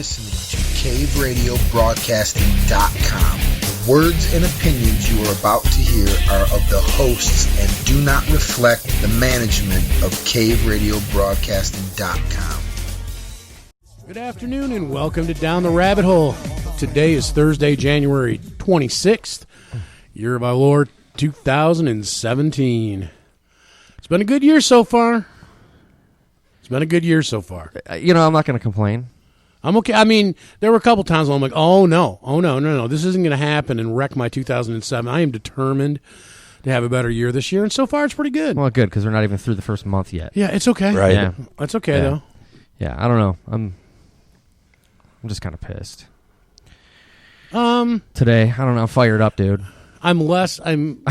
listening to CaveRadioBroadcasting.com. The words and opinions you are about to hear are of the hosts and do not reflect the management of CaveRadioBroadcasting.com. Good afternoon and welcome to Down the Rabbit Hole. Today is Thursday, January 26th, year of our Lord 2017. It's been a good year so far. I'm not going to complain. I'm okay. I mean, there were a couple times where I'm like, oh, no. This isn't going to happen and wreck my 2007. I am determined to have a better year this year, and so far it's pretty good. Well, good, because we're not even through the first month yet. Yeah, it's okay. Right. Yeah. It's okay, though. Yeah, I don't know. I'm just kind of pissed. Today, I don't know. I'm fired up, dude. Well, you know what I mean?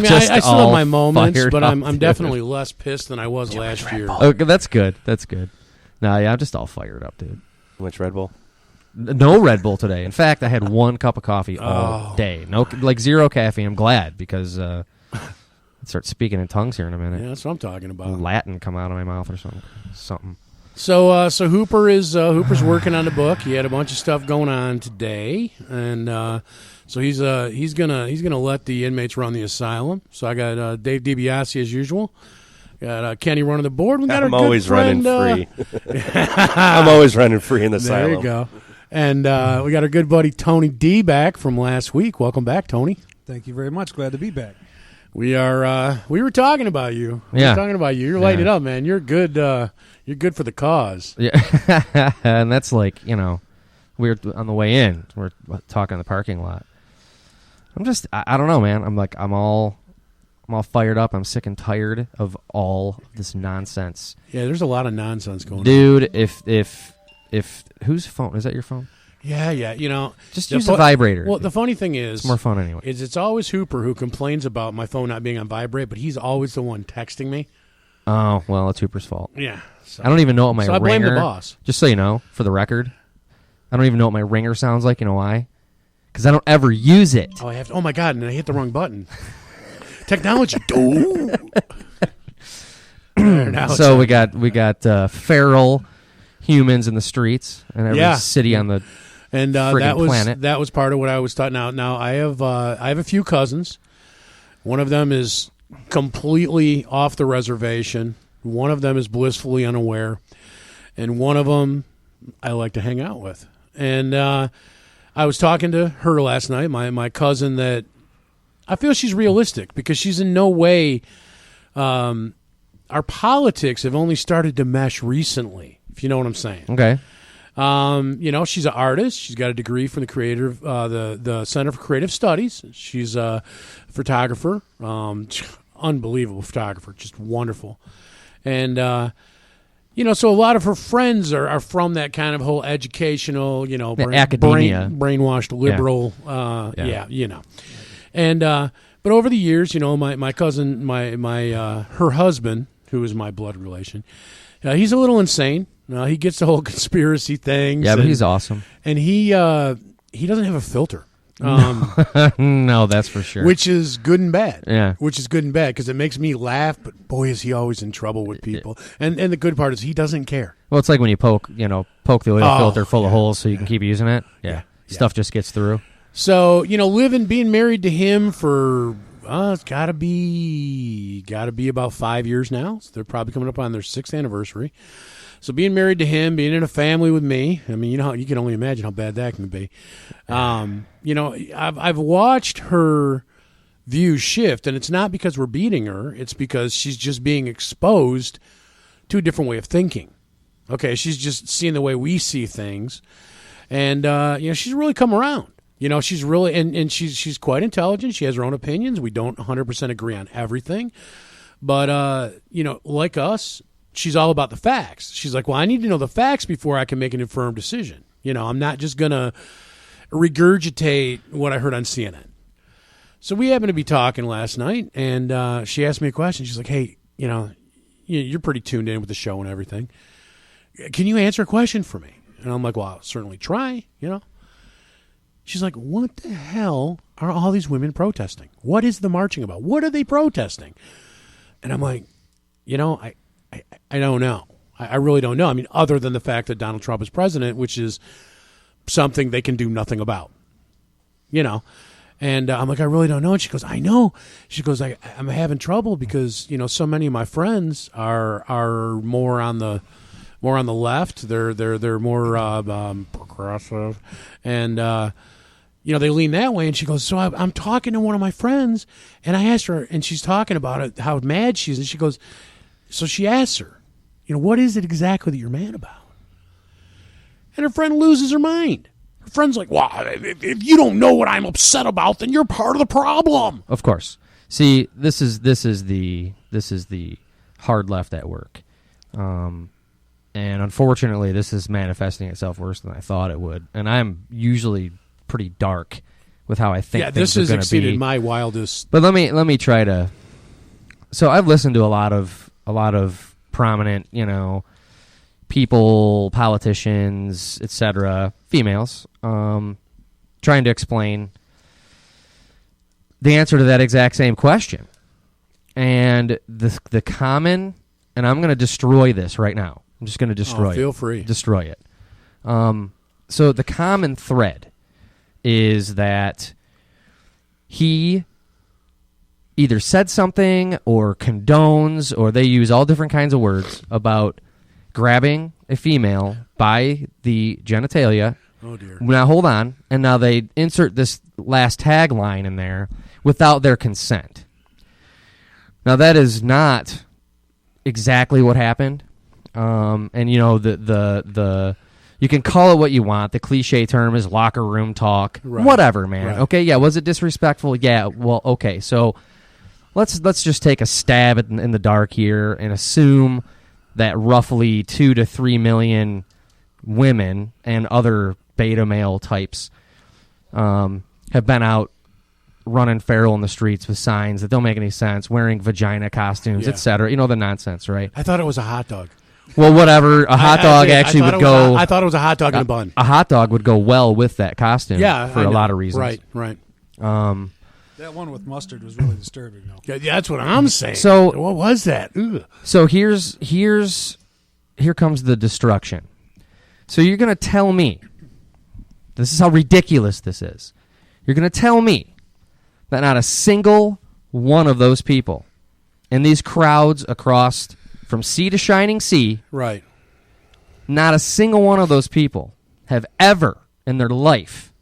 I still have my moments, but I'm definitely less pissed than I was last year. Okay, that's good. No, yeah, I'm just all fired up, dude. Which Red Bull? No Red Bull today. In fact, I had one cup of coffee all day. No, like zero caffeine. I'm glad because I'll start speaking in tongues here in a minute. Yeah, that's what I'm talking about. Latin come out of my mouth or something. So Hooper's working on the book. He had a bunch of stuff going on today, and so he's gonna let the inmates run the asylum. So I got Dave DiBiase as usual. Got Kenny running the board. We got I'm our good always friend, running free. I'm always running free in the asylum. There you go. And we got our good buddy Tony D back from last week. Welcome back, Tony. Thank you very much. Glad to be back. We were talking about you. Yeah. You're lighting it up, man. You're good. You're good for the cause. Yeah, and that's like, we were on the way in. We're talking in the parking lot. I don't know, man. I'm all fired up. I'm sick and tired of all this nonsense. Yeah, there's a lot of nonsense going on. Dude, if whose phone? Is that your phone? Yeah. Just use a vibrator. Well, the funny thing is, it's more fun anyway. It's always Hooper who complains about my phone not being on vibrate, but he's always the one texting me. Oh, well, it's Hooper's fault. Yeah. So, I don't even know what my I blame the boss. Just so you know, for the record, I don't even know what my ringer sounds like. You know why? Because I don't ever use it. Oh, my God, and I hit the wrong button. Technology. So we got feral humans in the streets and every city on the planet. That was part of what I was taught. Now I have a few cousins. One of them is completely off the reservation. One of them is blissfully unaware, and one of them I like to hang out with. And I was talking to her last night, my cousin, that I feel she's realistic because she's in no way. Our politics have only started to mesh recently, if you know what I'm saying. Okay. She's an artist. She's got a degree from the creative, the Center for Creative Studies. She's a photographer, unbelievable photographer, just wonderful. And so a lot of her friends are from that kind of whole educational, academia, brainwashed liberal, And but over the years, my cousin, her husband, who is my blood relation, he's a little insane. He gets the whole conspiracy things. Yeah, but he's awesome. And he doesn't have a filter. No, that's for sure. Which is good and bad. Yeah. Which is good and bad because it makes me laugh, but boy, is he always in trouble with people. And the good part is he doesn't care. Well, it's like when you poke the oil filter full of holes so you can keep using it. Yeah. Stuff just gets through. So, being married to him for it's got to be about 5 years now. So they're probably coming up on their 6th anniversary. So being married to him, being in a family with me, I mean, you can only imagine how bad that can be. I've watched her views shift, and it's not because we're beating her. It's because she's just being exposed to a different way of thinking. Okay, she's just seeing the way we see things, and she's really come around. She's really and she's quite intelligent. She has her own opinions. We don't 100% agree on everything, but like us. She's all about the facts. She's like, well, I need to know the facts before I can make an informed decision. I'm not just going to regurgitate what I heard on CNN. So we happened to be talking last night, and she asked me a question. She's like, hey, you're pretty tuned in with the show and everything. Can you answer a question for me? And I'm like, well, I'll certainly try, She's like, what the hell are all these women protesting? What is the marching about? What are they protesting? And I'm like, I don't know. I really don't know. I mean, other than the fact that Donald Trump is president, which is something they can do nothing about. And I'm like, I really don't know. And she goes, I know. She goes, I'm having trouble because so many of my friends are more on the left. They're more progressive, and they lean that way. And she goes, so I'm talking to one of my friends, and I asked her, and she's talking about it, how mad she is, and she goes, so she asks her, what is it exactly that you're mad about? And her friend loses her mind. Her friend's like, well, if you don't know what I'm upset about, then you're part of the problem. Of course. See, this is the hard left at work, and unfortunately, this is manifesting itself worse than I thought it would. And I'm usually pretty dark with how I think. Yeah, this has exceeded my wildest. But let me try to. So I've listened to a lot of prominent, people, politicians, etc., females, trying to explain the answer to that exact same question. And the common, and I'm going to destroy this right now. I'm just going to destroy it. Feel free. Destroy it. So the common thread is that he either said something or condones, or they use all different kinds of words about grabbing a female by the genitalia. Oh, dear. Now, hold on. And now they insert this last tagline in there without their consent. Now, that is not exactly what happened. And, the you can call it what you want. The cliche term is locker room talk. Right. Whatever, man. Right. Okay, yeah, was it disrespectful? Yeah, well, okay. So let's just take a stab in the dark here and assume that roughly 2 to 3 million women and other beta male types have been out running feral in the streets with signs that don't make any sense, wearing vagina costumes, etc. The nonsense, right? I thought it was a hot dog. Well, whatever. A hot dog actually would go. I thought it was a hot dog in a bun. A hot dog would go well with that costume. For a lot of reasons. Right. That one with mustard was really disturbing, though. Yeah, that's what I'm saying. So what was that? Ugh. So here comes the destruction. So you're going to tell me, this is how ridiculous this is. You're going to tell me that not a single one of those people in these crowds across from sea to shining sea, right? Not a single one of those people have ever in their life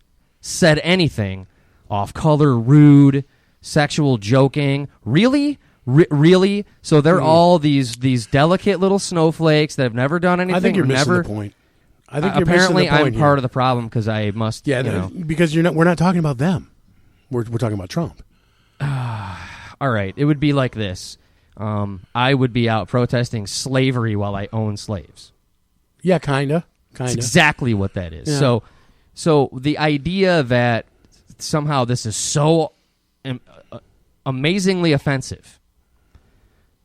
said anything off-color, rude, sexual joking. Really? Really? So they're all these delicate little snowflakes that have never done anything. I think you're missing the point. I think you're apparently missing the point I'm part of the problem because I must. Yeah, because we're not talking about them. We're talking about Trump. All right, it would be like this. I would be out protesting slavery while I own slaves. Yeah, kinda. That's exactly what that is. Yeah. So the idea that somehow this is so amazingly offensive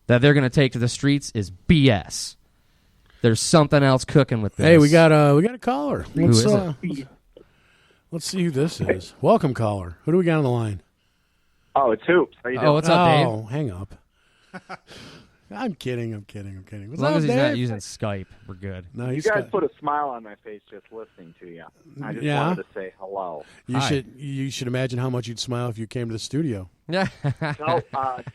that they're going to take to the streets is BS. There's something else cooking with this. Hey, we got a caller. Who is it? Let's see who this is. Welcome, caller. Who do we got on the line? Oh, it's Hoops. How you doing? What's up, Dave? Oh, hang up. I'm kidding. As long as he's not using Skype, we're good. No, you guys put a smile on my face just listening to you. I just wanted to say hello. You should imagine how much you'd smile if you came to the studio. Yeah.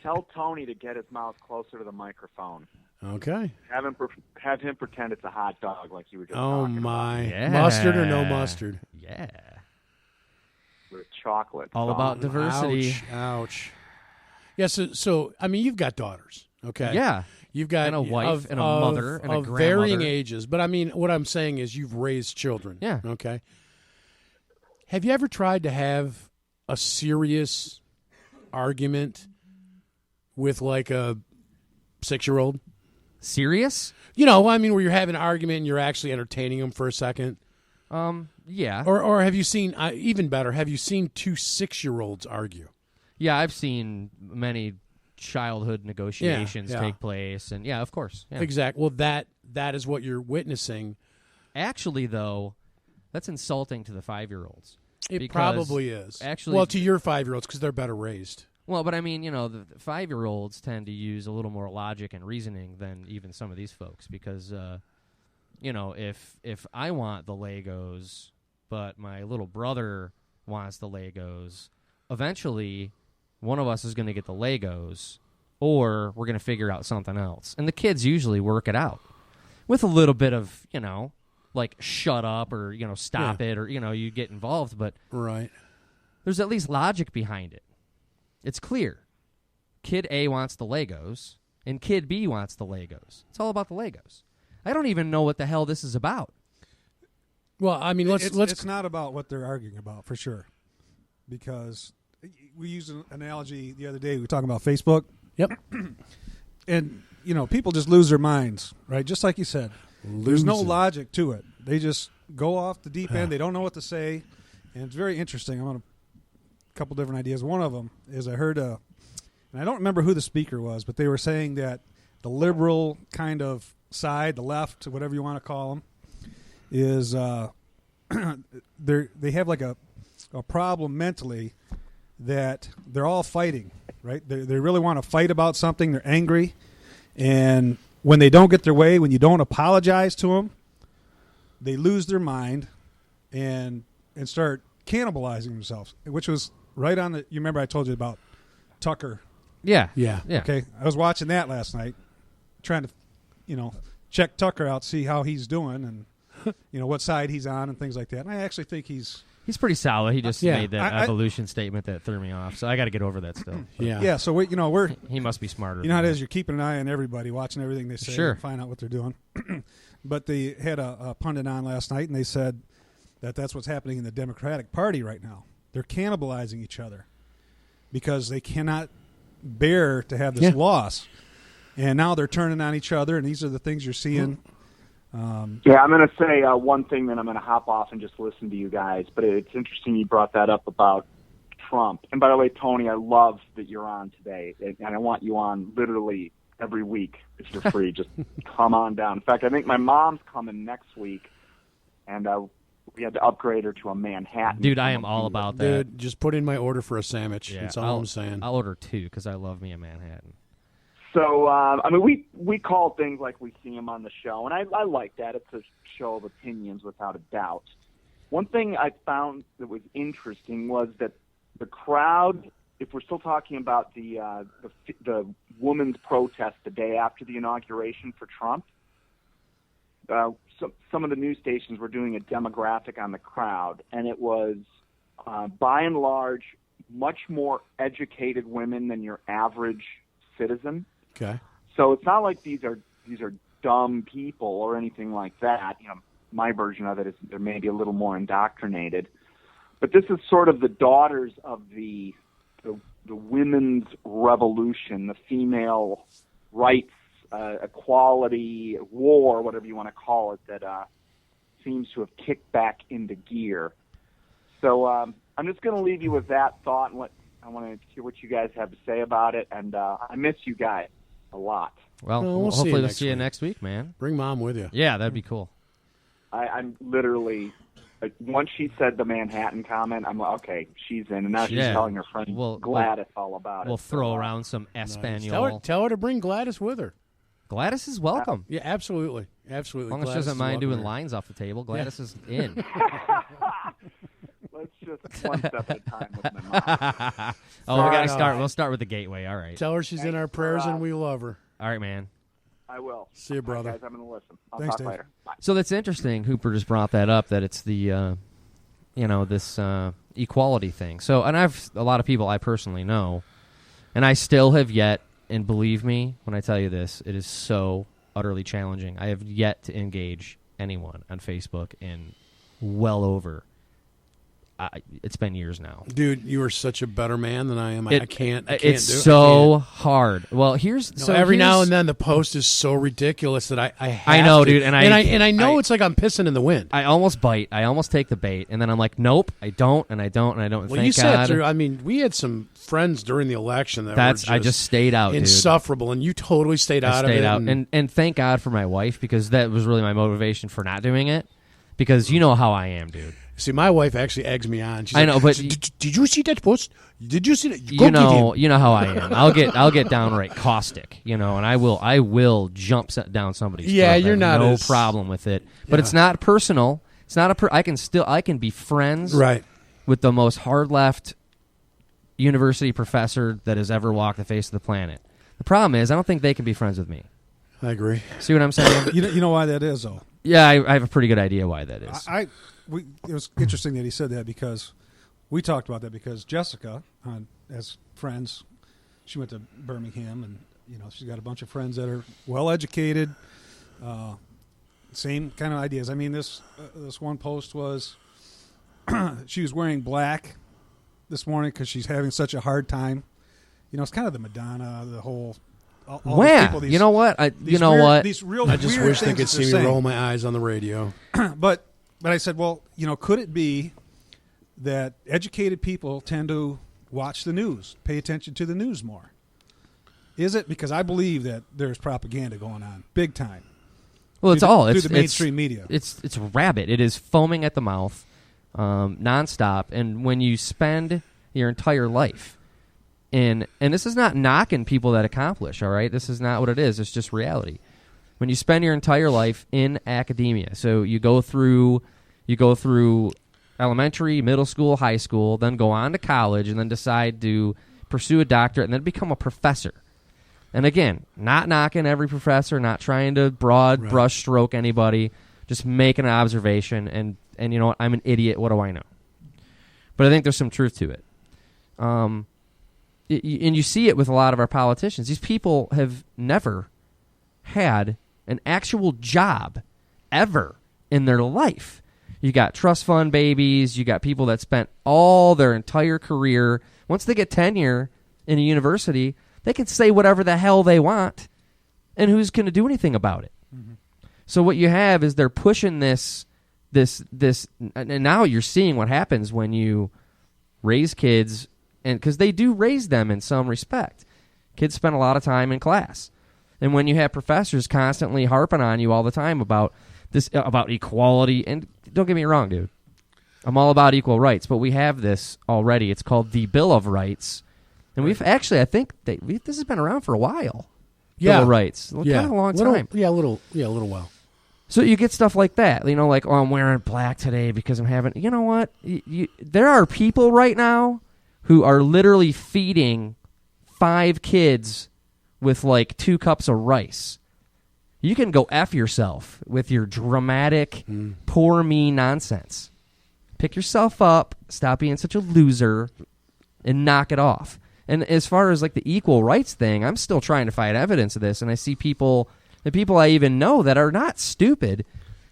Tell Tony to get his mouth closer to the microphone. Okay. Have him pretend it's a hot dog like you were just Oh talking my! about. Yeah. Mustard or no mustard? Yeah. With chocolate. All about diversity. Ouch. Yeah. So I mean, you've got daughters. Okay. Yeah. You've got And a wife and a mother and a of grandmother. varying ages, but I mean, what I'm saying is you've raised children. Yeah. Okay. Have you ever tried to have a serious argument with like a 6-year-old? Serious? I mean, where you're having an argument and you're actually entertaining them for a second. Yeah. Or have you seen even better? Have you seen 2 6-year-olds argue? Yeah, I've seen many childhood negotiations take place, and of course. Yeah. Exactly. Well, that is what you're witnessing. Actually, though, that's insulting to the 5-year-olds. It probably is. Actually, well, to your 5-year-olds because they're better raised. Well, but I mean, the 5-year-olds tend to use a little more logic and reasoning than even some of these folks because, if I want the Legos, but my little brother wants the Legos. Eventually, one of us is going to get the Legos, or we're going to figure out something else. And the kids usually work it out with a little bit of, like shut up or, stop it or, you get involved. But right. There's at least logic behind it. It's clear. Kid A wants the Legos, and Kid B wants the Legos. It's all about the Legos. I don't even know what the hell this is about. Well, I mean, let's. It's not about what they're arguing about, for sure. Because we used an analogy the other day. We were talking about Facebook. Yep. And, people just lose their minds, right? Just like you said. There's no logic to it. They just go off the deep end. They don't know what to say. And it's very interesting. I'm on a couple different ideas. One of them is I heard and I don't remember who the speaker was, but they were saying that the liberal kind of side, the left, whatever you want to call them, is they have like a problem mentally that they're all fighting, right? They really want to fight about something. They're angry. And when they don't get their way, when you don't apologize to them, they lose their mind and start cannibalizing themselves, which was right on the. You remember I told you about Tucker? Yeah. Okay, I was watching that last night, trying to, check Tucker out, see how he's doing, and what side he's on, and things like that. And I actually think he's pretty solid. He just made that evolution statement that threw me off, so I got to get over that still. Yeah. So we're he must be smarter. You know how it is. You're keeping an eye on everybody, watching everything they say, and find out what they're doing. But they had a pundit on last night, and they said that's what's happening in the Democratic Party right now. They're cannibalizing each other because they cannot bear to have this loss, and now they're turning on each other. And these are the things you're seeing. I'm going to say one thing, then I'm going to hop off and just listen to you guys. But it's interesting you brought that up about Trump. And by the way, Tony, I love that you're on today, and I want you on literally every week if you're free. Just come on down. In fact, I think my mom's coming next week, and we had to upgrade her to a Manhattan. Dude, I am all about that. Dude, just put in my order for a sandwich. Yeah, that's all I'm saying. I'll order 2 because I love me a Manhattan. So, we call things like we see them on the show, and I like that. It's a show of opinions without a doubt. One thing I found that was interesting was that the crowd, if we're still talking about the women's protest the day after the inauguration for Trump, some of the news stations were doing a demographic on the crowd, and it was, by and large, much more educated women than your average citizen. Okay. So it's not like these are dumb people or anything like that. My version of it is they're maybe a little more indoctrinated. But this is sort of the daughters of the women's revolution, the female rights, equality, war, whatever you want to call it, that seems to have kicked back into gear. So I'm just going to leave you with that thought, and I want to hear what you guys have to say about it. And I miss you guys a lot. Well, hopefully we'll see you next week, man. Bring Mom with you. Yeah, that'd be cool. I'm literally, once she said the Manhattan comment, I'm like, okay, she's in. And now she's telling her friend Gladys all about it. We'll throw around some Espanol. Nice. Tell her to bring Gladys with her. Gladys is welcome. Yeah, absolutely. Absolutely. As long as she doesn't mind doing lines off the table, Gladys is in. Let's just one step at a time with my mom. We got to start. We'll start with the gateway. All right. Tell her she's in our prayers and we love her. All right, man. I will. See you, brother. All right, guys, I'm going to listen. I'll Thanks, talk Dave. later. Bye. So that's interesting. Hooper just brought that up, that it's the, this equality thing. So, and I've a lot of people I personally know, and I still have yet, and believe me when I tell you this, it is so utterly challenging. I have yet to engage anyone on Facebook in well over. It's been years now. Dude, you are such a better man than I am. I can't do it. It's so hard. Well, every now and then the post is so ridiculous that I have I know, to. dude, and I know it's like I'm pissing in the wind. I almost bite. I almost take the bait, and then I'm like, nope, I don't, and I don't, and I don't. Well, thank you God. said through. I mean, we had some friends during the election that were I just stayed out, insufferable, dude. And you totally stayed out of it. And thank God for my wife, because that was really my motivation for not doing it. Because you know how I am, dude. See, my wife actually eggs me on. She's I know, but did you see that post? Did you see that? You know how I am. I'll get downright caustic, and I will jump down somebody's throat. You're not no problem with it. But it's not personal. It's not I can be friends Right. with the most hard left university professor that has ever walked the face of the planet. The problem is, I don't think they can be friends with me. I agree. See what I'm saying? You know why that is, though? Yeah, I have a pretty good idea why that is. It was interesting that he said that because we talked about that because Jessica, as friends, she went to Birmingham, and she's got a bunch of friends that are well educated, same kind of ideas. I mean, this one post was she was wearing black this morning because she's having such a hard time. It's kind of the Madonna, the whole. All these people, you know what? These real I just weird wish they things could that see they're me roll saying. my eyes on the radio. But I said, well, could it be that educated people tend to watch the news, pay attention to the news more? Is it? Because I believe that there's propaganda going on big time. Well, it's the mainstream media. It's rabid. It is foaming at the mouth, nonstop. And when you spend your entire life and this is not knocking people that accomplish, all right? This is not what it is. It's just reality. When you spend your entire life in academia, so you go through elementary, middle school, high school, then go on to college, and then decide to pursue a doctorate, and then become a professor. And again, not knocking every professor, not trying to brush stroke anybody, just making an observation, and you know what? I'm an idiot. What do I know? But I think there's some truth to it. And you see it with a lot of our politicians. These people have never had an actual job ever in their life. You got trust fund babies. You got people that spent all their entire career. Once they get tenure in a university, they can say whatever the hell they want, and who's going to do anything about it? Mm-hmm. So what you have is they're pushing this, and now you're seeing what happens when you raise kids, and because they do raise them in some respect. Kids spend a lot of time in class, and when you have professors constantly harping on you all the time about this, about equality, and don't get me wrong, dude, I'm all about equal rights, but we have this already. It's called the Bill of Rights, and we've actually, I think this has been around for a while. Yeah, Bill of Rights, kind of a long time. A little while. So you get stuff like that, like, oh, I'm wearing black today because I'm having. You know what? There are people right now who are literally feeding 5 kids with like 2 cups of rice. You can go F yourself with your dramatic, poor me nonsense. Pick yourself up, stop being such a loser, and knock it off. And as far as like the equal rights thing, I'm still trying to find evidence of this, and I see people, the people I even know that are not stupid,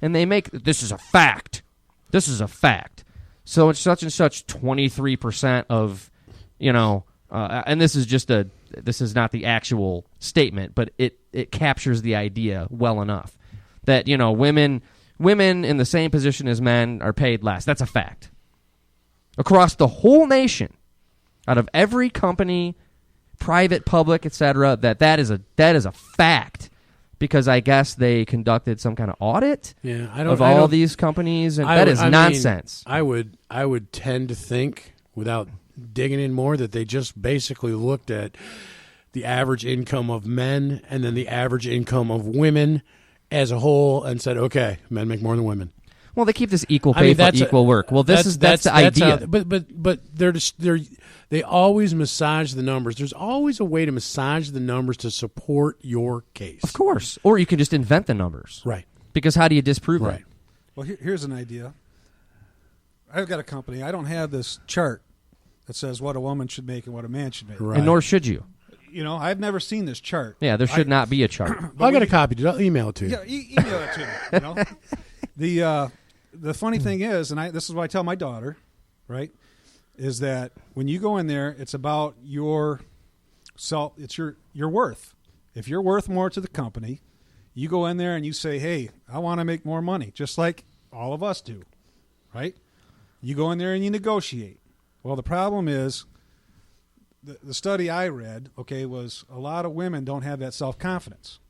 and they make, this is a fact. This is a fact. So it's such and such 23% of, and this is this is not the actual statement, but it captures the idea well enough that, women in the same position as men are paid less. That's a fact. Across the whole nation, out of every company, private, public, etc., that is a fact. Because I guess they conducted some kind of audit of all these companies, and that is nonsense. I would tend to think, without digging in more, that they just basically looked at the average income of men and then the average income of women as a whole and said, okay, men make more than women. Well, they keep this equal pay for equal work. Well, that's the idea. But they always massage the numbers. There's always a way to massage the numbers to support your case. Of course. Or you can just invent the numbers. Right. Because how do you disprove it? Well, here's an idea. I've got a company. I don't have this chart that says what a woman should make and what a man should make. Right. And nor should you. I've never seen this chart. Yeah, there should not be a chart. I got a copy. I'll email it to you. Yeah, email it to me. The funny thing is, and this is what I tell my daughter, right, is that when you go in there, it's about your self. It's your worth. If you're worth more to the company, you go in there and you say, hey, I want to make more money, just like all of us do, right? You go in there and you negotiate. Well, the problem is the study I read, was a lot of women don't have that self-confidence.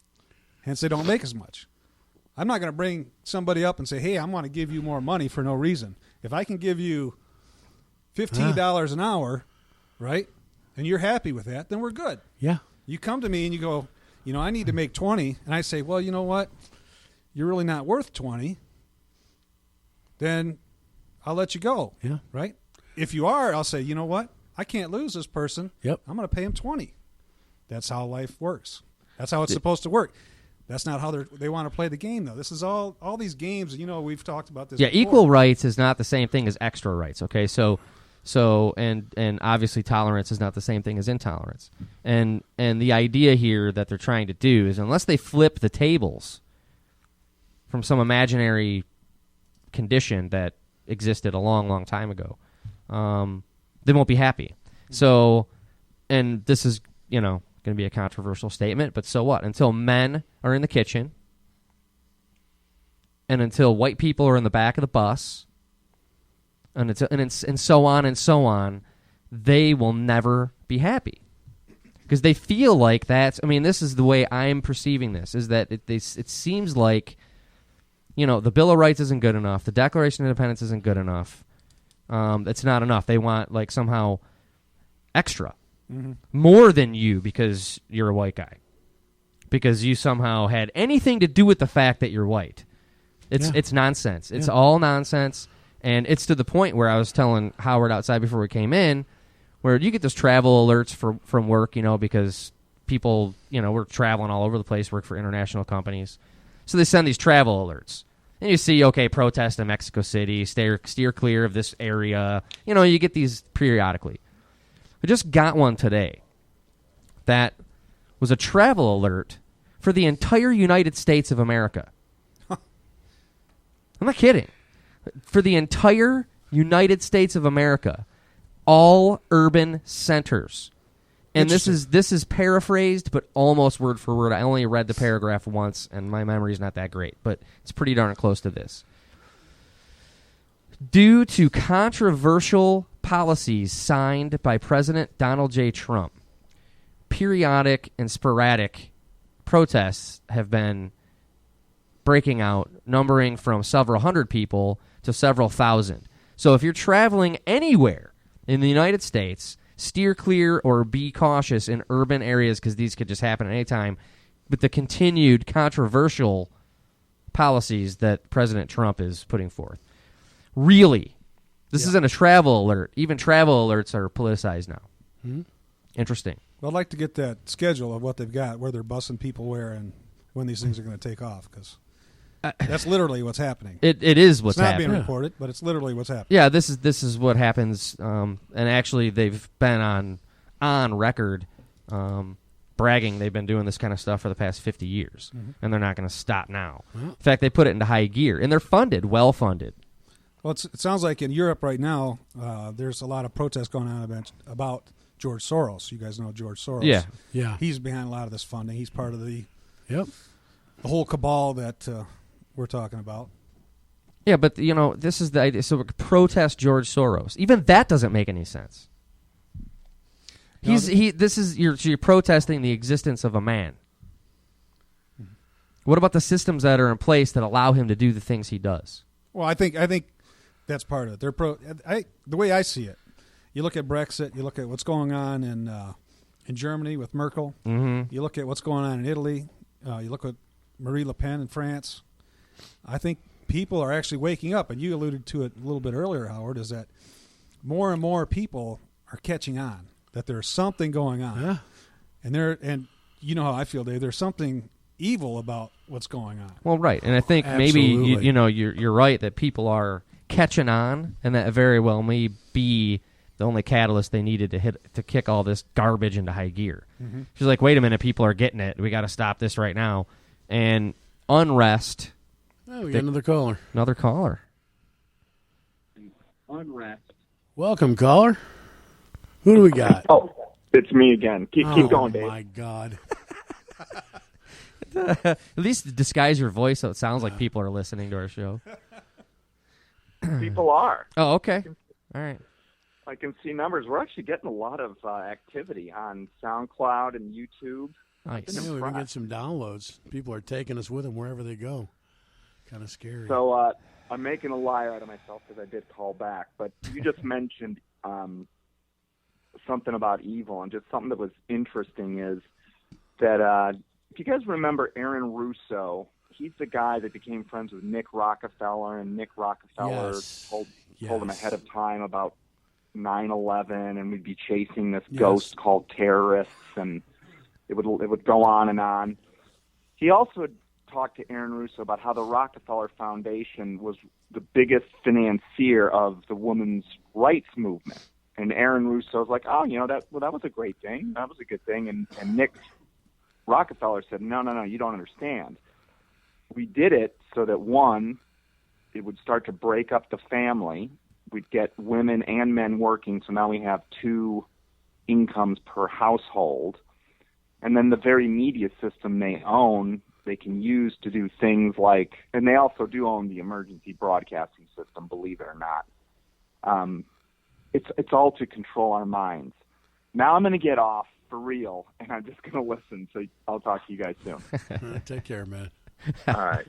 Hence, they don't make as much. I'm not going to bring somebody up and say, hey, I want to give you more money for no reason. If I can give you $15 an hour, right, and you're happy with that, then we're good. Yeah. You come to me and you go, I need to make 20, and I say, well, you know what? You're really not worth 20. then I'll let you go. Yeah. Right? If you are, I'll say, you know what? I can't lose this person. Yep. I'm going to pay him 20. That's how life works. That's how it's supposed to work. That's not how they want to play the game, though. This is all these games. We've talked about this. Yeah, before. equal rights is not the same thing as extra rights. Okay, so and obviously tolerance is not the same thing as intolerance. And the idea here that they're trying to do is, unless they flip the tables from some imaginary condition that existed a long, long time ago, they won't be happy. So, and this is going to be a controversial statement, but so what? Until men are in the kitchen, and until white people are in the back of the bus, and so on and so on, they will never be happy, because they feel like that's. I mean, this is the way I'm perceiving this: is that it seems like, the Bill of Rights isn't good enough, the Declaration of Independence isn't good enough. It's not enough. They want like somehow extra. Mm-hmm. More than you because you're a white guy, because you somehow had anything to do with the fact that you're white. It's nonsense. It's all nonsense, and it's to the point where I was telling Howard outside before we came in, where you get those travel alerts from work, because people, we're traveling all over the place, work for international companies, so they send these travel alerts, and you see, okay, protest in Mexico City, steer clear of this area. You get these periodically. I just got one today that was a travel alert for the entire United States of America. I'm not kidding. For the entire United States of America, all urban centers. And this is paraphrased, but almost word for word. I only read the paragraph once, and my memory's not that great, but it's pretty darn close to this. Due to controversial policies signed by President Donald J. Trump, periodic and sporadic protests have been breaking out, numbering from several hundred people to several thousand. So if you're traveling anywhere in the United States, steer clear or be cautious in urban areas, because these could just happen at any time, with the continued controversial policies that President Trump is putting forth. Really, this isn't a travel alert. Even travel alerts are politicized now. Mm-hmm. Interesting. Well, I'd like to get that schedule of what they've got, where they're busing people where, and when these things are going to take off, because that's literally what's happening. It is what's happening. It's not being reported, but it's literally what's happening. Yeah, this is what happens. And actually, they've been on record bragging they've been doing this kind of stuff for the past 50 years, and they're not going to stop now. In fact, they put it into high gear, and they're funded, well funded. Well, it sounds like in Europe right now, there's a lot of protests going on about George Soros. You guys know George Soros. Yeah. He's behind a lot of this funding. He's part of the whole cabal that we're talking about. Yeah, but this is the idea. So protest George Soros. Even that doesn't make any sense. You're protesting the existence of a man. What about the systems that are in place that allow him to do the things he does? Well, I think that's part of it. The way I see it, you look at Brexit, you look at what's going on in Germany with Merkel, you look at what's going on in Italy, you look at Marie Le Pen in France. I think people are actually waking up, and you alluded to it a little bit earlier, Howard, is that more and more people are catching on that there's something going on, and you know how I feel, Dave. There's something evil about what's going on. Well, right, and I think maybe you're right that people are catching on, and that very well may be the only catalyst they needed to kick all this garbage into high gear. Mm-hmm. She's like, wait a minute, people are getting it. We got to stop this right now. And unrest. Oh, we got another caller. Another caller. Unrest. Welcome, caller. Who do we got? Oh, it's me again. Keep going, Dave. Oh, my God. At least disguise your voice so it sounds like people are listening to our show. People are. Oh, okay. All right. I can see numbers. We're actually getting a lot of activity on SoundCloud and YouTube. Nice. Yeah, we can get some downloads. People are taking us with them wherever they go. Kind of scary. So I'm making a liar out of myself because I did call back. But you just mentioned something about evil, and just something that was interesting is that if you guys remember Aaron Russo, he's the guy that became friends with Nick Rockefeller, and Nick Rockefeller told him ahead of time about 9/11, and we'd be chasing this ghost called terrorists, and it would go on and on. He also talked to Aaron Russo about how the Rockefeller Foundation was the biggest financier of the women's rights movement. And Aaron Russo was like, oh, that was a great thing. That was a good thing. And Nick Rockefeller said, no, you don't understand. We did it so that, one, it would start to break up the family. We'd get women and men working, so now we have 2 incomes per household. And then the very media system they own, they can use to do things like, and they also do own the emergency broadcasting system, believe it or not. It's all to control our minds. Now I'm going to get off for real, and I'm just going to listen, so I'll talk to you guys soon. Take care, man. All right.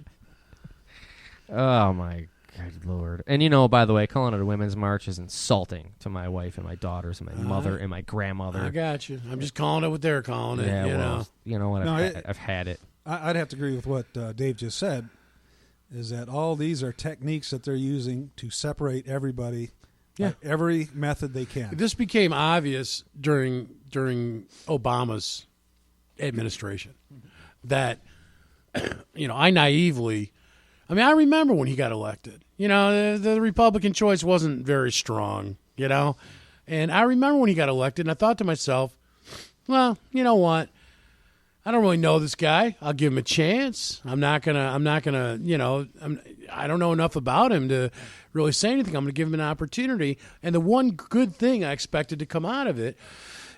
Oh, my good Lord. And, by the way, calling it a women's march is insulting to my wife and my daughters and my mother and my grandmother. I got you. I'm just calling it what they're calling it. Yeah, know. You know what? No, I've had it. I'd have to agree with what Dave just said, is that all these are techniques that they're using to separate everybody, by every method they can. This became obvious during Obama's administration that, I naively, I remember when he got elected. The Republican choice wasn't very strong, and I remember when he got elected, and I thought to myself, well, you know what? I don't really know this guy. I'll give him a chance. I don't know enough about him to really say anything. I'm going to give him an opportunity. And the one good thing I expected to come out of it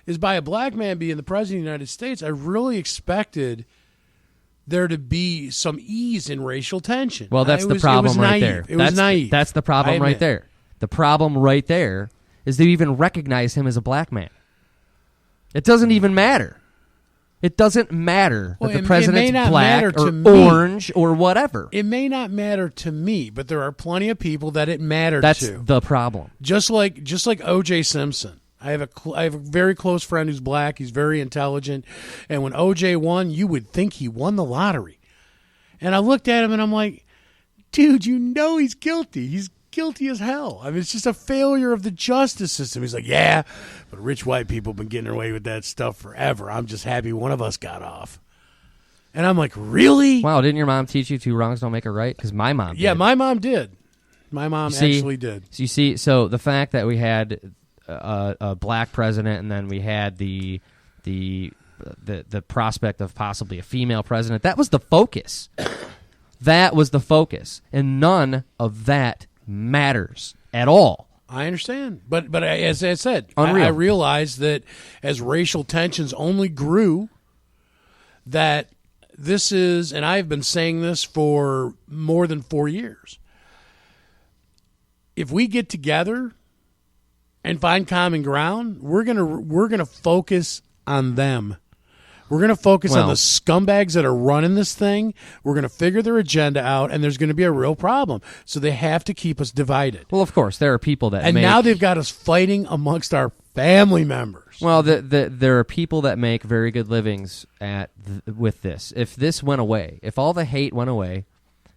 is, by a black man being the president of the United States, I really expected there to be some ease in racial tension. Well, that's the problem right there. It was naive. That's the problem right there. The problem right there is they even recognize him as a black man. It doesn't even matter. It doesn't matter that the president's black or orange or whatever. It may not matter to me, but there are plenty of people that it mattered to. That's the problem. Just like O.J. Simpson. I have a very close friend who's black. He's very intelligent. And when O.J. won, you would think he won the lottery. And I looked at him and I'm like, dude, he's guilty. He's guilty as hell. It's just a failure of the justice system. He's like, yeah, but rich white people have been getting away with that stuff forever. I'm just happy one of us got off. And I'm like, really? Wow, didn't your mom teach you 2 wrongs don't make a right? Because my mom did. Yeah, my mom did. My mom actually did. So you see, so the fact that we had a black president, and then we had the prospect of possibly a female president, that was the focus. That was the focus. And none of that matters at all. I understand. But as I said, Unreal. I realized that as racial tensions only grew, that this is, and I've been saying this for more than 4 years, if we get together and find common ground, we're gonna focus on them. We're going to focus on the scumbags that are running this thing. We're going to figure their agenda out, and there's going to be a real problem. So they have to keep us divided. Well, of course, there are people that and now they've got us fighting amongst our family members. Well, there are people that make very good livings with this. If this went away, if all the hate went away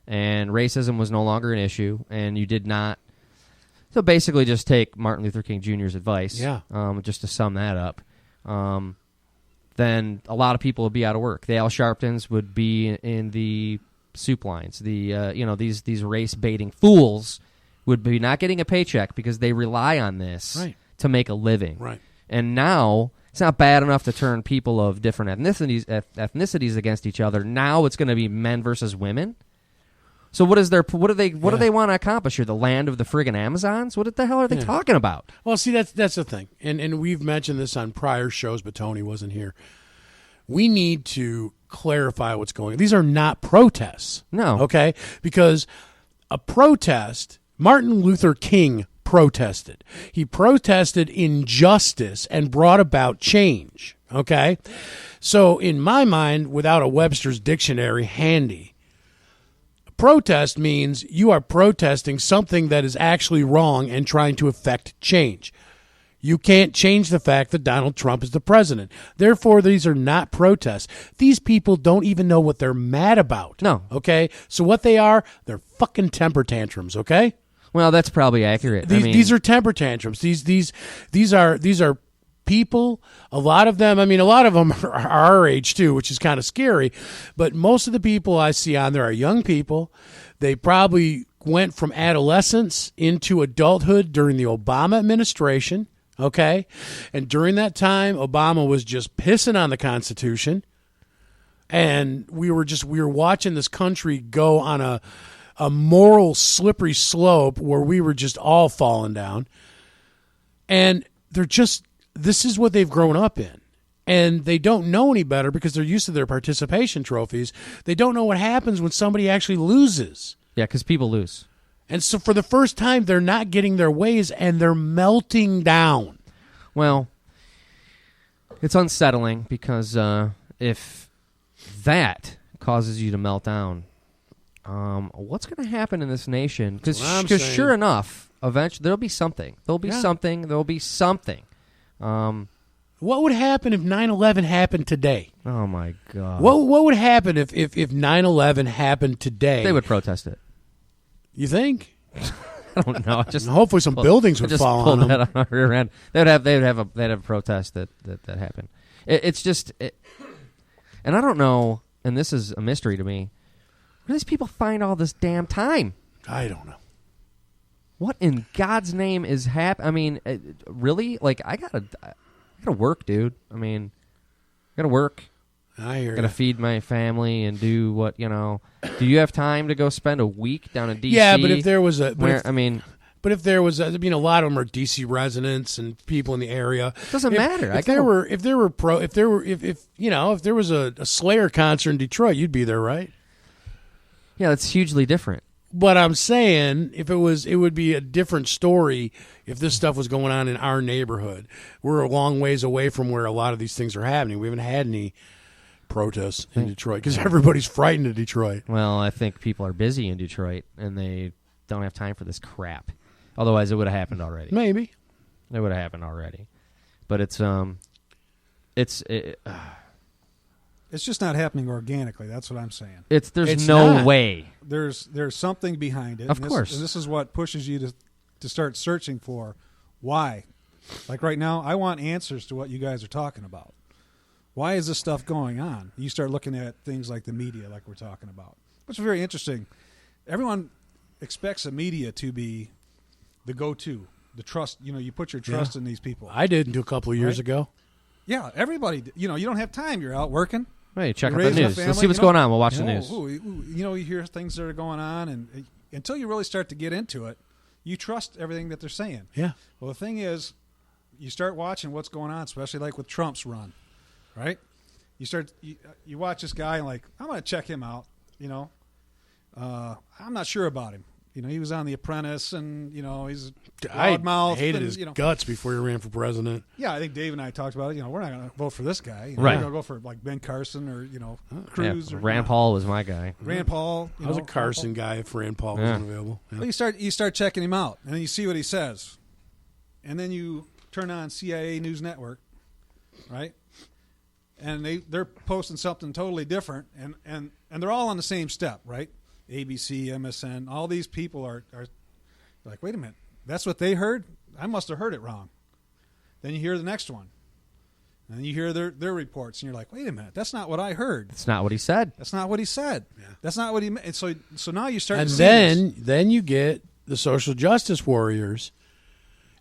and racism was no longer an issue, and you did not... So basically just take Martin Luther King Jr.'s advice, just to sum that up... then a lot of people would be out of work. The Al Sharptons would be in the soup lines. These race baiting fools would be not getting a paycheck because they rely on this to make a living. Right. And now it's not bad enough to turn people of different ethnicities against each other. Now it's going to be men versus women. So what do they want to accomplish here? The land of the friggin' Amazons? What the hell are they talking about? Well, see, that's the thing, and we've mentioned this on prior shows, but Tony wasn't here. We need to clarify what's going on. These are not protests. No. Okay? Because a protest, Martin Luther King protested. He protested injustice and brought about change. Okay? So in my mind, without a Webster's dictionary handy, protest means you are protesting something that is actually wrong and trying to effect change. You can't change the fact that Donald Trump is the president. Therefore, these are not protests. These people don't even know what they're mad about. No. Okay? So what they are, they're fucking temper tantrums, okay? Well, that's probably accurate. These are temper tantrums. These are people, a lot of them are our age too, which is kind of scary, but most of the people I see on there are young people. They probably went from adolescence into adulthood during the Obama administration, okay? And during that time, Obama was just pissing on the Constitution, and we were watching this country go on a moral slippery slope where we were just all falling down. And this is what they've grown up in. And they don't know any better because they're used to their participation trophies. They don't know what happens when somebody actually loses. Yeah, because people lose. And so for the first time, they're not getting their ways and they're melting down. Well, it's unsettling because if that causes you to melt down, what's going to happen in this nation? Because sure enough, eventually there'll be something. There'll be something. What would happen if 9/11 happened today? Oh, my God. What would happen if 9/11 happened today? They would protest it. You think? I don't know. Hopefully some buildings would fall on them. That on our rear end. They'd have a protest that happened. It's just, and I don't know, and this is a mystery to me, where do these people find all this damn time? I don't know. What in God's name is happening? I mean, really? Like, I gotta work, dude. I mean, I gotta work. I hear Gotta feed my family and do what, Do you have time to go spend a week down in D.C.? Yeah, but if there was a... But if there was, a lot of them are D.C. residents and people in the area. It doesn't matter. If there was a Slayer concert in Detroit, you'd be there, right? Yeah, that's hugely different. But I'm saying it would be a different story if this stuff was going on in our neighborhood. We're a long ways away from where a lot of these things are happening. We haven't had any protests in Detroit because everybody's frightened of Detroit. Well, I think people are busy in Detroit and they don't have time for this crap. Otherwise, it would have happened already. Maybe it would have happened already. But it's just not happening organically. That's what I'm saying. There's no way. There's something behind it. Of course. And this is what pushes you to start searching for why. Like right now, I want answers to what you guys are talking about. Why is this stuff going on? You start looking at things like the media, like we're talking about, which is very interesting. Everyone expects the media to be the go-to, the trust. You put your trust in these people. I did until a couple of years ago. Yeah, everybody. You don't have time. You're out working. Hey, check out the news. Let's see what's going on. We'll watch the news. You hear things that are going on, and until you really start to get into it, you trust everything that they're saying. Yeah. Well, the thing is, you start watching what's going on, especially like with Trump's run, right? You watch this guy and like, I'm going to check him out. I'm not sure about him. He was on The Apprentice, and he's loudmouth. I hated his guts before he ran for president. Yeah, I think Dave and I talked about it. We're not going to vote for this guy. Right. We're going to go for like Ben Carson or Cruz. Yeah, or Rand Paul was my guy. Rand Paul. I was a Carson guy if Rand Paul wasn't available. Yeah. Well, you start checking him out, and then you see what he says, and then you turn on CIA News Network, right? And they're posting something totally different, and they're all on the same step, right? ABC, MSN, all these people are like, wait a minute, that's what they heard? I must have heard it wrong. Then you hear the next one. And then you hear their reports, and you're like, wait a minute, that's not what I heard. That's not what he said. That's not what he said. Yeah. That's not what he meant. So now you start and to see then you get the social justice warriors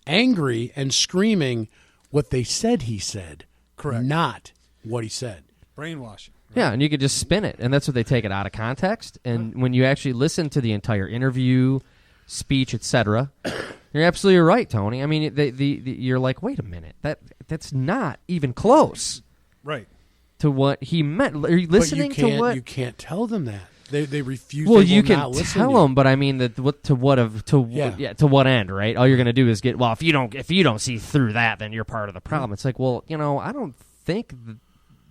angry and screaming what they said he said. Correct. Not what he said. Brainwashing. Right? Yeah, and you could just spin it, and that's what they take it out of context. And when you actually listen to the entire interview, speech, etc., you're absolutely right, Tony. I mean, you're like, wait a minute, that's not even close, right, to what he meant. Are you listening to what? You can't tell them that. They refuse. Well, they you will can not listen tell to them, but I mean to what end, right? All you're going to do is get. Well, if you don't see through that, then you're part of the problem. It's like, well, I don't think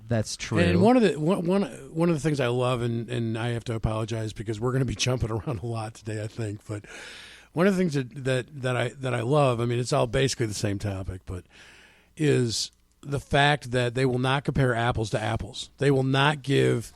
that's true. And one of the things I love, and I have to apologize because we're going to be jumping around a lot today, I think, but one of the things that I love, I mean, it's all basically the same topic, but is the fact that they will not compare apples to apples. They will not give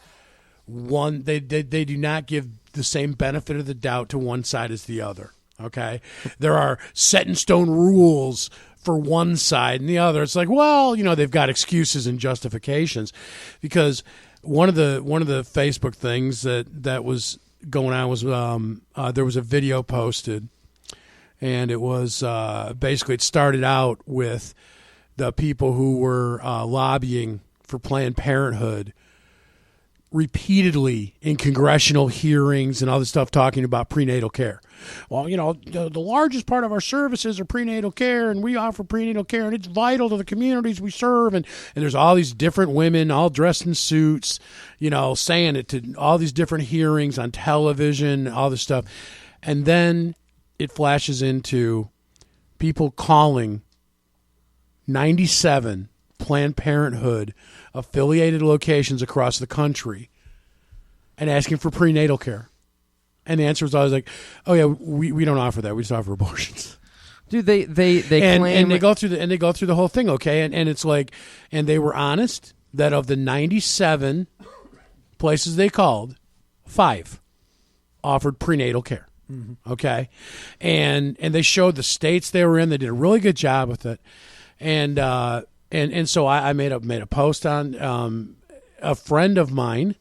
they do not give the same benefit of the doubt to one side as the other. Okay, there are set in stone rules for one side and the other. It's like, well, they've got excuses and justifications, because one of the Facebook things that was going on was there was a video posted, and it was basically, it started out with the people who were lobbying for Planned Parenthood repeatedly in congressional hearings and all this stuff, talking about prenatal care. Well, the largest part of our services are prenatal care, and we offer prenatal care, and it's vital to the communities we serve. And there's all these different women all dressed in suits, saying it to all these different hearings on television, all this stuff. And then it flashes into people calling 97 Planned Parenthood affiliated locations across the country and asking for prenatal care. And the answer was always like, "Oh yeah, we don't offer that. We just offer abortions." Dude, they claim, and they go through the whole thing, okay? And it's like, and they were honest that of the 97 places they called, 5 offered prenatal care. Mm-hmm. Okay, and they showed the states they were in. They did a really good job with it. And so I made a post on a friend of mine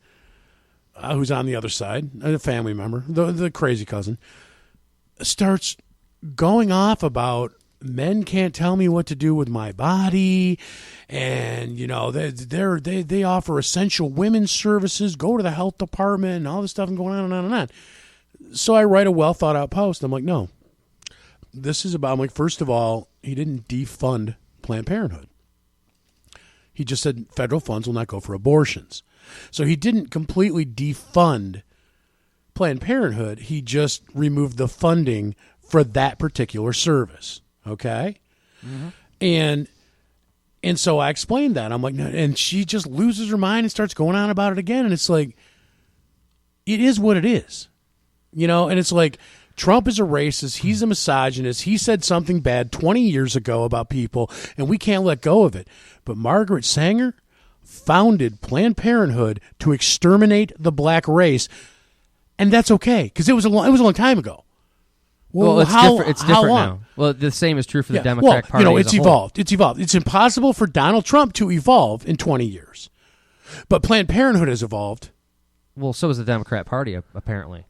who's on the other side, a family member, the crazy cousin, starts going off about men can't tell me what to do with my body, and they offer essential women's services. Go to the health department and all this stuff, and going on and on and on. So I write a well thought out post. I'm like, no, this is about. I'm like, first of all, he didn't defund Planned Parenthood. He just said federal funds will not go for abortions. So he didn't completely defund Planned Parenthood. He just removed the funding for that particular service. Okay? Mm-hmm. And so I explained that. I'm like, no, and she just loses her mind and starts going on about it again. And it's like, it is what it is. And it's like, Trump is a racist. He's a misogynist. He said something bad 20 years ago about people, and we can't let go of it. But Margaret Sanger founded Planned Parenthood to exterminate the black race, and that's okay, because it was a long time ago. Well, it's different. It's different now. Well, the same is true for the Democratic Party. It's evolved. It's evolved. It's impossible for Donald Trump to evolve in 20 years, but Planned Parenthood has evolved. Well, so is the Democrat Party, apparently.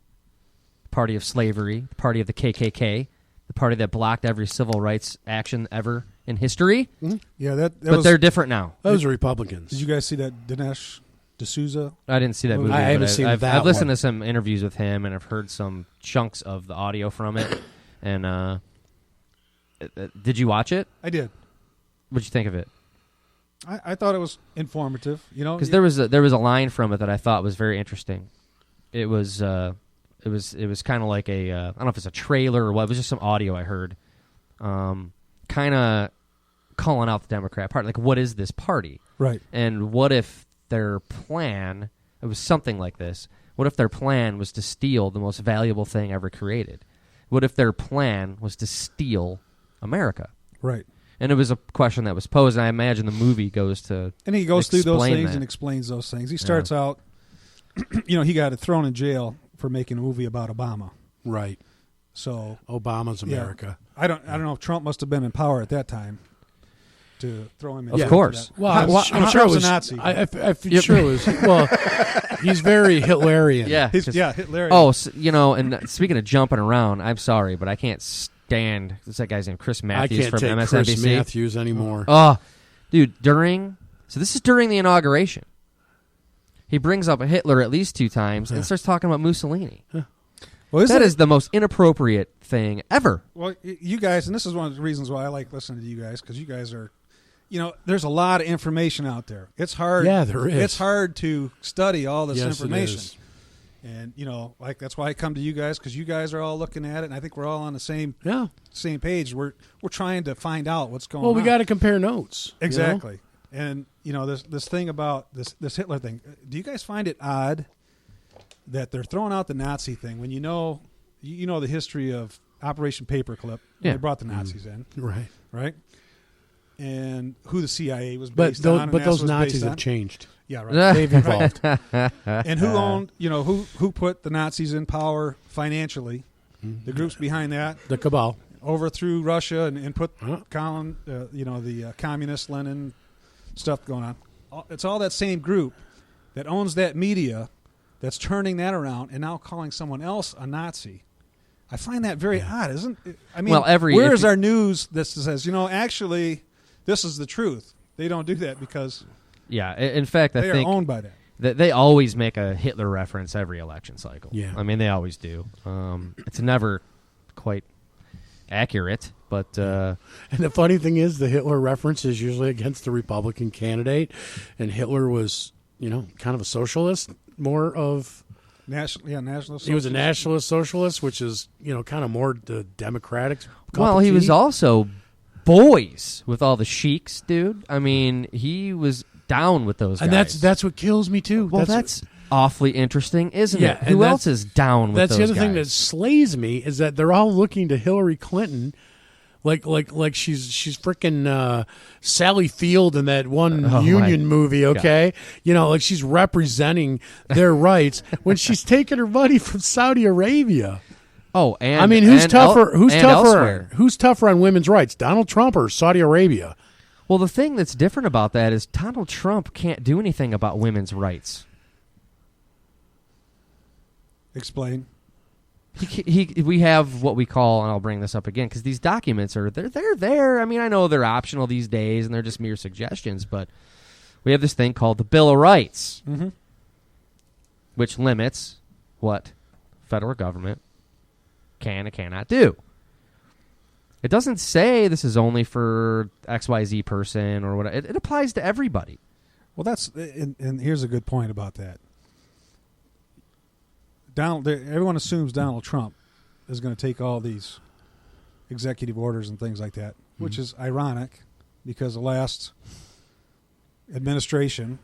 Party of slavery, the party of the KKK, the party that blocked every civil rights action ever in history. Mm-hmm. Yeah, but they're different now. Those are Republicans. Did you guys see that Dinesh D'Souza? I didn't see that movie. I haven't seen that. I've listened to some interviews with him, and I've heard some chunks of the audio from it. And did you watch it? I did. What'd you think of it? I thought it was informative. Because there was a line from it that I thought was very interesting. It was kind of like I don't know if it's a trailer or what. It was just some audio I heard, kind of calling out the Democrat Party. Like, what is this party? Right. And what if their plan? It was something like this. What if their plan was to steal the most valuable thing ever created? What if their plan was to steal America? Right. And it was a question that was posed, and I imagine the movie goes to and he goes through those things that. and explains those things. He starts out, he got thrown in jail for making a movie about Obama. Right. So Obama's America. I don't know if Trump must have been in power at that time to throw him in Of jail. course. Well, I'm sure it was a Nazi. I'm sure it was. Well, he's very Hitlerian. Yeah. Hitlerian. Oh, so, and speaking of jumping around, I'm sorry, but I can't stand, what's that guy's name? Chris Matthews I can't from take MSNBC. Chris Matthews anymore. Oh, dude, so this is during the inauguration. He brings up Hitler at least 2 times and starts talking about Mussolini. Well, that is the most inappropriate thing ever. Well, you guys, and this is one of the reasons why I like listening to you guys, because you guys are, there's a lot of information out there. It's hard. Yeah, there is. It's hard to study all this information. It is. And, that's why I come to you guys, because you guys are all looking at it, and I think we're all on the same page. We're trying to find out what's going on. Well, we got to compare notes. Exactly. And, this thing about this Hitler thing, do you guys find it odd that they're throwing out the Nazi thing when you know the history of Operation Paperclip. Yeah. They brought the Nazis in, right? And who the CIA was based on. But those NASA was Nazis based have on. changed. Yeah, right. They've evolved. And who owned, who put the Nazis in power financially? The groups behind that. The cabal. Overthrew Russia and put Colin, the communist Lenin stuff going on. It's all that same group that owns that media that's turning that around and now calling someone else a Nazi. I find that very odd, isn't it? I mean, where's our news that says, actually, this is the truth? They don't do that because in fact, I they think are owned by that. They always make a Hitler reference every election cycle. Yeah. I mean, they always do. It's never quite accurate, but... And the funny thing is, the Hitler reference is usually against the Republican candidate, and Hitler was, kind of a socialist, more of... Nationalist socialist. He was a nationalist socialist, which is, kind of more the Democratic cup Well, of he tea. was also boys with all the sheiks, dude. I mean, he was down with those guys. And that's what kills me, too. Well, that's awfully interesting, isn't it? and Who else is down with those guys? That's the other thing that slays me, is that they're all looking to Hillary Clinton like she's freaking Sally Field in that one Union movie, okay? Like she's representing their rights when she's taking her money from Saudi Arabia. Oh, and I mean, who's tougher? Elsewhere. Who's tougher on women's rights, Donald Trump or Saudi Arabia? Well, the thing that's different about that is Donald Trump can't do anything about women's rights. Explain. We have what we call, and I'll bring this up again because these documents they're there. I mean, I know they're optional these days and they're just mere suggestions, but we have this thing called the Bill of Rights, which limits what federal government can and cannot do. It doesn't say this is only for XYZ person or whatever. It applies to everybody. Well, and here's a good point about that. Everyone assumes Donald Trump is going to take all these executive orders and things like that, which is ironic because the last Administration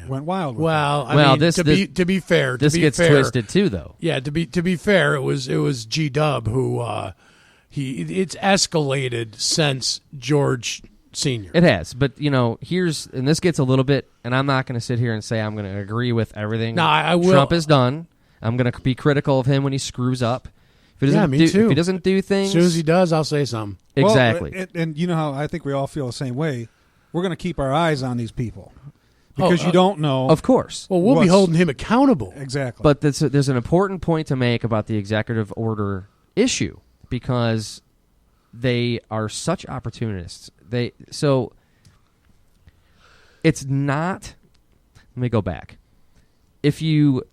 went wild with Well, it. I mean, to be fair, this gets twisted too, though. Yeah, to be fair, it was G Dub who it's escalated since George Senior. It has, but and this gets a little bit, and I'm not going to sit here and say I'm going to agree with everything I will. Trump has done. I'm going to be critical of him when he screws up. If he doesn't do things, as soon as he does, I'll say something. Exactly. Well, and you know how I think we all feel the same way. We're going to keep our eyes on these people because you don't know. Of course. Well, we'll be holding him accountable. Exactly. But there's an important point to make about the executive order issue because they are such opportunists. So it's not. Let me go back. If you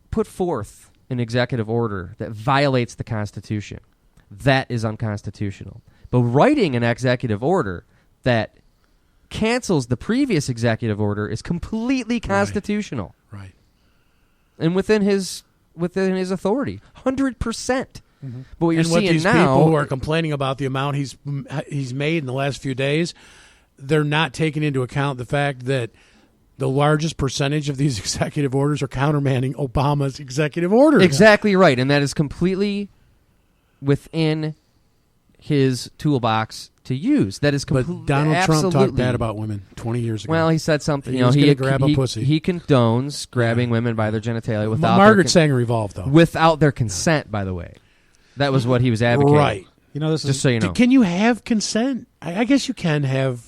put forth an executive order that violates the Constitution, that is unconstitutional. But writing an executive order that cancels the previous executive order is completely constitutional. Right. And within his authority, 100%. But what you're and what seeing these now, people who are complaining about the amount he's made in the last few days, they're not taking into account the fact that the largest percentage of these executive orders are countermanding Obama's executive orders. Exactly right, and that is completely within his toolbox to use. That is completely. But Donald Trump talked bad about women 20 years ago. Well, he said something. He was gonna grab a pussy. He condones grabbing women by their genitalia without Margaret Sanger evolved though without their consent. By the way, that was what he was advocating. Right. This just is, so you know. Can you have consent? I guess you can have.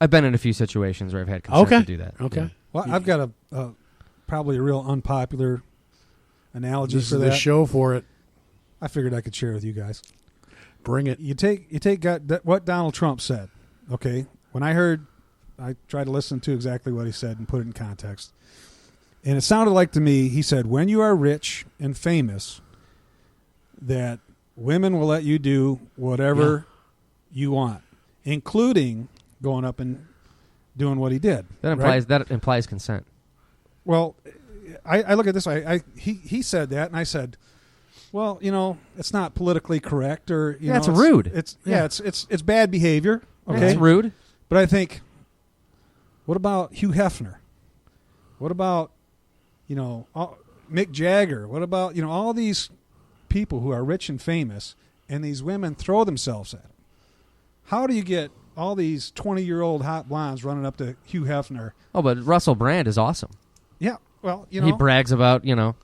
I've been in a few situations where I've had consent to do that. Okay. Yeah. Well, I've got a probably a real unpopular analogy This for is that. the show for it. I figured I could share with you guys. Bring it. You take what Donald Trump said. Okay, when I tried to listen to exactly what he said and put it in context, and it sounded like to me he said, "When you are rich and famous, that women will let you do whatever you want, including going up and doing what he did." That implies consent. Well, I look at this. He said that, and I said, well, it's not politically correct, or it's rude. It's bad behavior. Okay, it's rude. But I think, what about Hugh Hefner? What about Mick Jagger? What about all these people who are rich and famous, and these women throw themselves at them. How do you get all these 20-year-old hot blondes running up to Hugh Hefner? Oh, but Russell Brand is awesome. Yeah, well, He brags about, how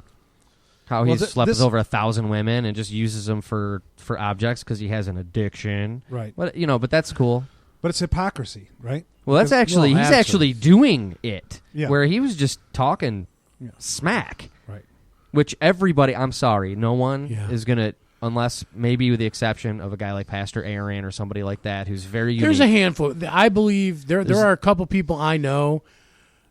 Well, he's slept with over 1,000 women and just uses them for objects because he has an addiction. Right. But, but that's cool. But it's hypocrisy, right? Well, that's actually, he's absolutely. actually doing it. Yeah. Where he was just talking Yeah. smack. Right. Which everybody, I'm sorry, no one Yeah. is going to, unless maybe with the exception of a guy like Pastor Aaron or somebody like that who's very unique. There's a handful. I believe there are a couple people I know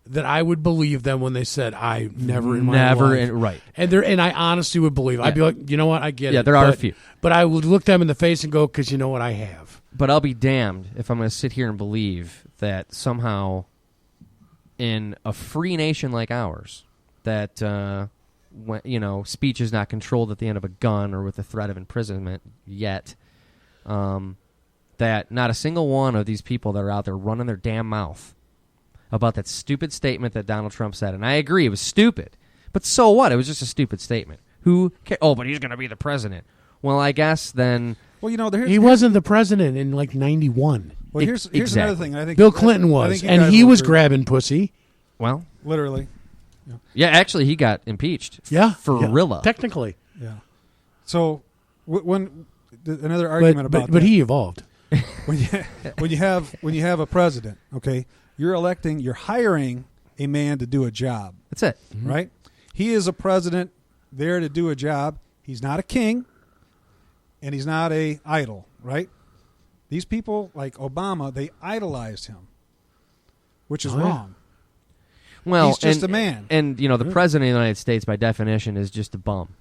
that I would believe them when they said I never in my life. Right. And I honestly would believe. I'd be like, you know what, I get it. Yeah, there are a few. But I would look them in the face and go, because you know what, I have. But I'll be damned if I'm going to sit here and believe that somehow in a free nation like ours that when, speech is not controlled at the end of a gun or with the threat of imprisonment yet, that not a single one of these people that are out there running their damn mouth about that stupid statement that Donald Trump said. And I agree, it was stupid. But so what? It was just a stupid statement. Who cares? Oh, but he's going to be the president. Well, I guess then... Well, he wasn't the president in like 91. Well, here's exactly. another thing. I think Bill Clinton was, and he was grabbing pussy. Well, literally. yeah, actually, he got impeached. Yeah, for Rilla. Technically. Yeah. So when another argument about but that, he evolved. when you have a president, okay, you're hiring a man to do a job. That's it. Right? He is a president there to do a job. He's not a king, and he's not a idol, right? These people, like Obama, they idolized him, which is wrong. Well, he's just a man. And, the president of the United States, by definition, is just a bum.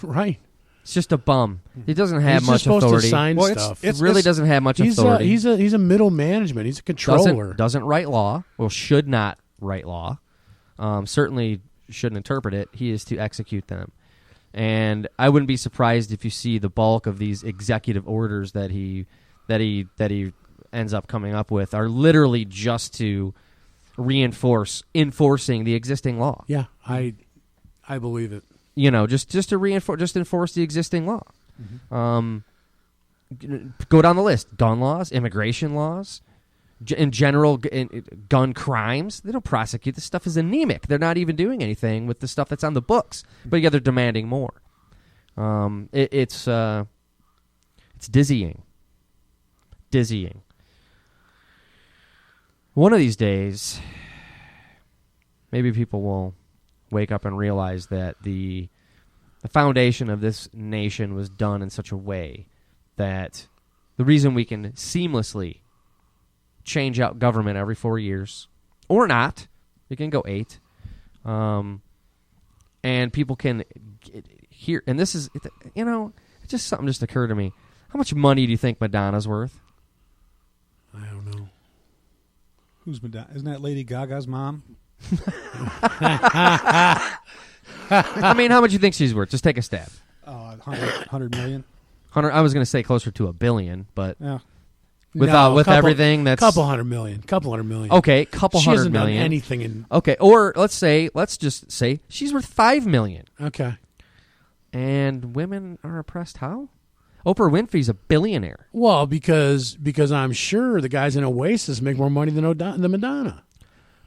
Right. It's just a bum. He doesn't have He's much just supposed authority. to sign stuff. He really doesn't have much authority. He's a middle management. He's a controller. Doesn't write law. Well, should not write law. Certainly shouldn't interpret it. He is to execute them. And I wouldn't be surprised if you see the bulk of these executive orders that he ends up coming up with are literally just to enforcing the existing law. Yeah, I believe it. Just to enforce the existing law. Mm-hmm. Go down the list: gun laws, immigration laws, in general, gun crimes. They don't prosecute. This stuff is anemic. They're not even doing anything with the stuff that's on the books. But yeah, they're demanding more. It's dizzying. Dizzying. One of these days, maybe people will wake up and realize that the foundation of this nation was done in such a way that the reason we can seamlessly change out government every 4 years, or not, we can go 8, and people can hear, and this is, just something just occurred to me. How much money do you think Madonna's worth? I don't know. Who's Madonna? Isn't that Lady Gaga's mom? I mean, how much do you think she's worth? Just take a stab. 100 million. 100. I was going to say closer to $1 billion, but Yeah. with everything, that's couple hundred million. Okay, couple She hundred hasn't million. done anything in. Okay, or let's just say she's worth $5 million. Okay. And women are oppressed. How? Oprah Winfrey's a billionaire. Well, because I'm sure the guys in Oasis make more money than Madonna.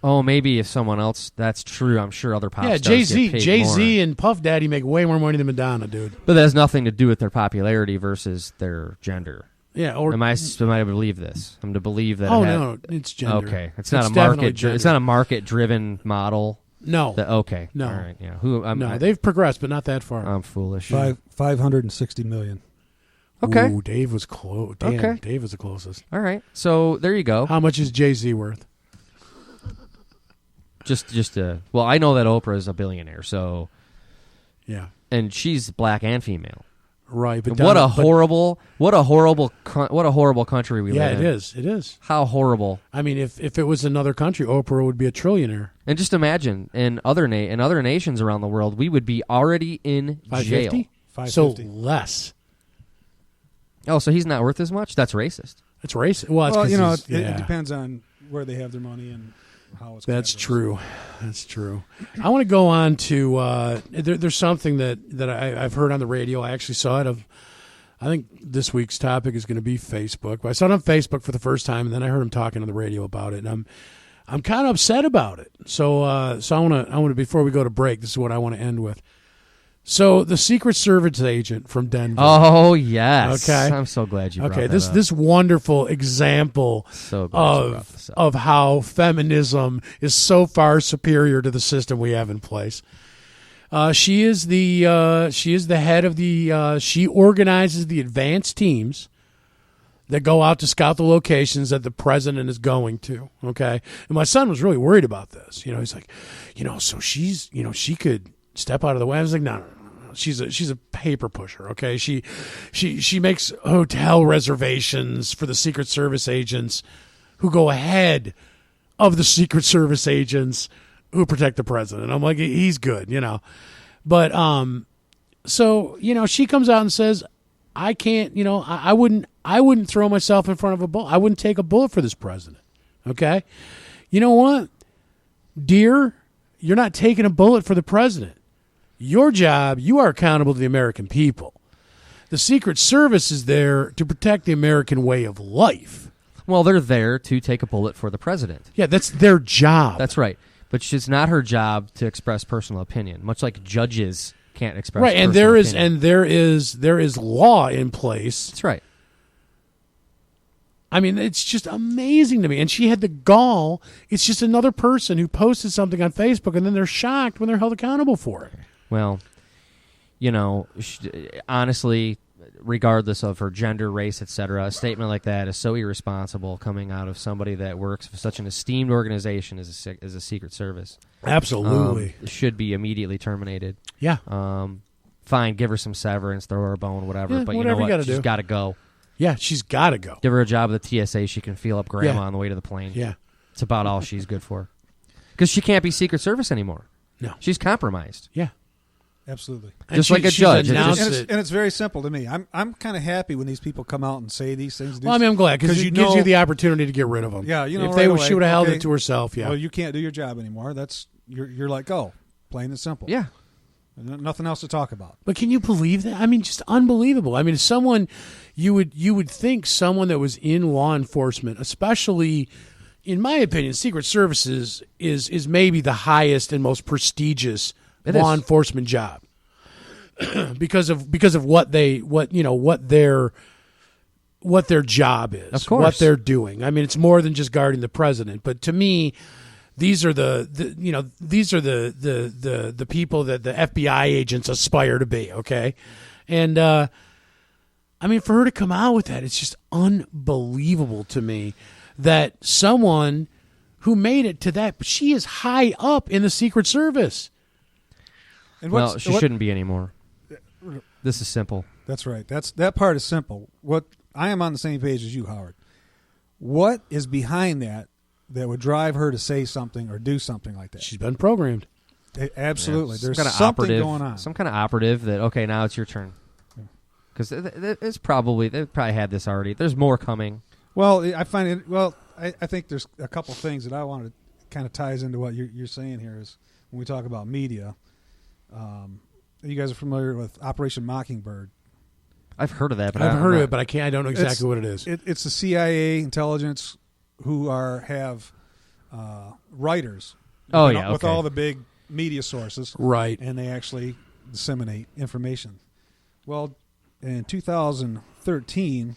Oh, maybe if someone else. That's true. I'm sure other pop stars get paid Jay-Z more. and Puff Daddy make way more money than Madonna, dude. But that has nothing to do with their popularity versus their gender. Yeah, or am I to believe this? I'm to believe that. No, it's gender. Okay, it's not a market. It's not a market-driven model. No. Okay. No. All right. Yeah. They've progressed, but not that far. I'm foolish. 560 million. Okay. Ooh, Dave was close. Damn, okay. Dave was the closest. All right. So there you go. How much is Jay-Z worth? Well, I know that Oprah is a billionaire, so yeah, and she's black and female. Right, but what a horrible country we live in. Yeah, it is. How horrible. I mean, if it was another country, Oprah would be a trillionaire. And just imagine, in other nations around the world, we would be already in jail. 550? So less. Oh, so he's not worth as much? That's racist. That's racist. Well, it depends on where they have their money and how it's. That's categorized. true. That's true. I want to go on to there's something that I've heard on the radio. I actually saw it. I think this week's topic is going to be Facebook. I saw it on Facebook for the first time, and then I heard him talking on the radio about it, and I'm kind of upset about it. So I want to before we go to break, this is what I want to end with. So the Secret Service agent from Denver. Oh yes. Okay. I'm so glad you. Brought that up. This wonderful example So glad you brought this up. of how feminism is so far superior to the system we have in place. She is the head of the. She organizes the advanced teams that go out to scout the locations that the president is going to. Okay, and my son was really worried about this. He's like, so she's, she could step out of the way. I was like, no. She's a paper pusher. Okay, she makes hotel reservations for the Secret Service agents who go ahead of the Secret Service agents who protect the president. I'm like, he's good, But so she comes out and says, I can't, I wouldn't throw myself in front of a bullet. I wouldn't take a bullet for this president. Okay, you know what, dear, you're not taking a bullet for the president. Your job, you are accountable to the American people. The Secret Service is there to protect the American way of life. Well, they're there to take a bullet for the president. Yeah, that's their job. That's right. But it's not her job to express personal opinion, much like judges can't express right, and personal there opinion. there is law in place. That's right. I mean, it's just amazing to me. And she had the gall. It's just another person who posted something on Facebook, and then they're shocked when they're held accountable for it. Well, honestly, regardless of her gender, race, etc., a statement like that is so irresponsible coming out of somebody that works for such an esteemed organization as a Secret Service. Absolutely. Should be immediately terminated. Yeah. Fine, give her some severance, throw her a bone, whatever. Yeah, but whatever you know you what? gotta She's do. got to go. Yeah, she's got to go. Give her a job at the TSA. She can feel up grandma Yeah. on the way to the plane. Yeah. It's about all she's good for. Because she can't be Secret Service anymore. No. She's compromised. Yeah. Absolutely. Just like a she's judge. announced And it. it's very simple to me. I'm kind of happy when these people come out and say these things. Well, I mean, I'm glad because it gives you the opportunity to get rid of them. Yeah, if right they away, she would have held okay, it to herself. Yeah. Well, you can't do your job anymore. That's you're let go. Plain and simple. Yeah. Nothing else to talk about. But can you believe that? I mean, just unbelievable. I mean, someone you would think someone that was in law enforcement, especially, in my opinion, Secret Services is maybe the highest and most prestigious law enforcement job because of what their job is, of course, what they're doing. I mean, it's more than just guarding the president. But to me, these are the people that the FBI agents aspire to be. Okay, and I mean, for her to come out with that, it's just unbelievable to me that someone who made it to that, she is high up in the Secret Service. And well, she shouldn't be anymore. This is simple. That's right. That part is simple. What I am on the same page as you, Howard. What is behind that would drive her to say something or do something like that? She's been programmed. Absolutely. Yeah. There's some kind of something operative, going on. Some kind of operative that, okay, now it's your turn. Because they've probably had this already. There's more coming. Well, I find it. Well, I think there's a couple things that I wanted to kind of ties into what you're saying here is when we talk about media. You guys are familiar with Operation Mockingbird? I've heard of that, but I've heard of it, but I don't know exactly what it is. It's the CIA intelligence who have writers. Oh, with, yeah, with okay. all the big media sources, Right. And they actually disseminate information. Well, in 2013,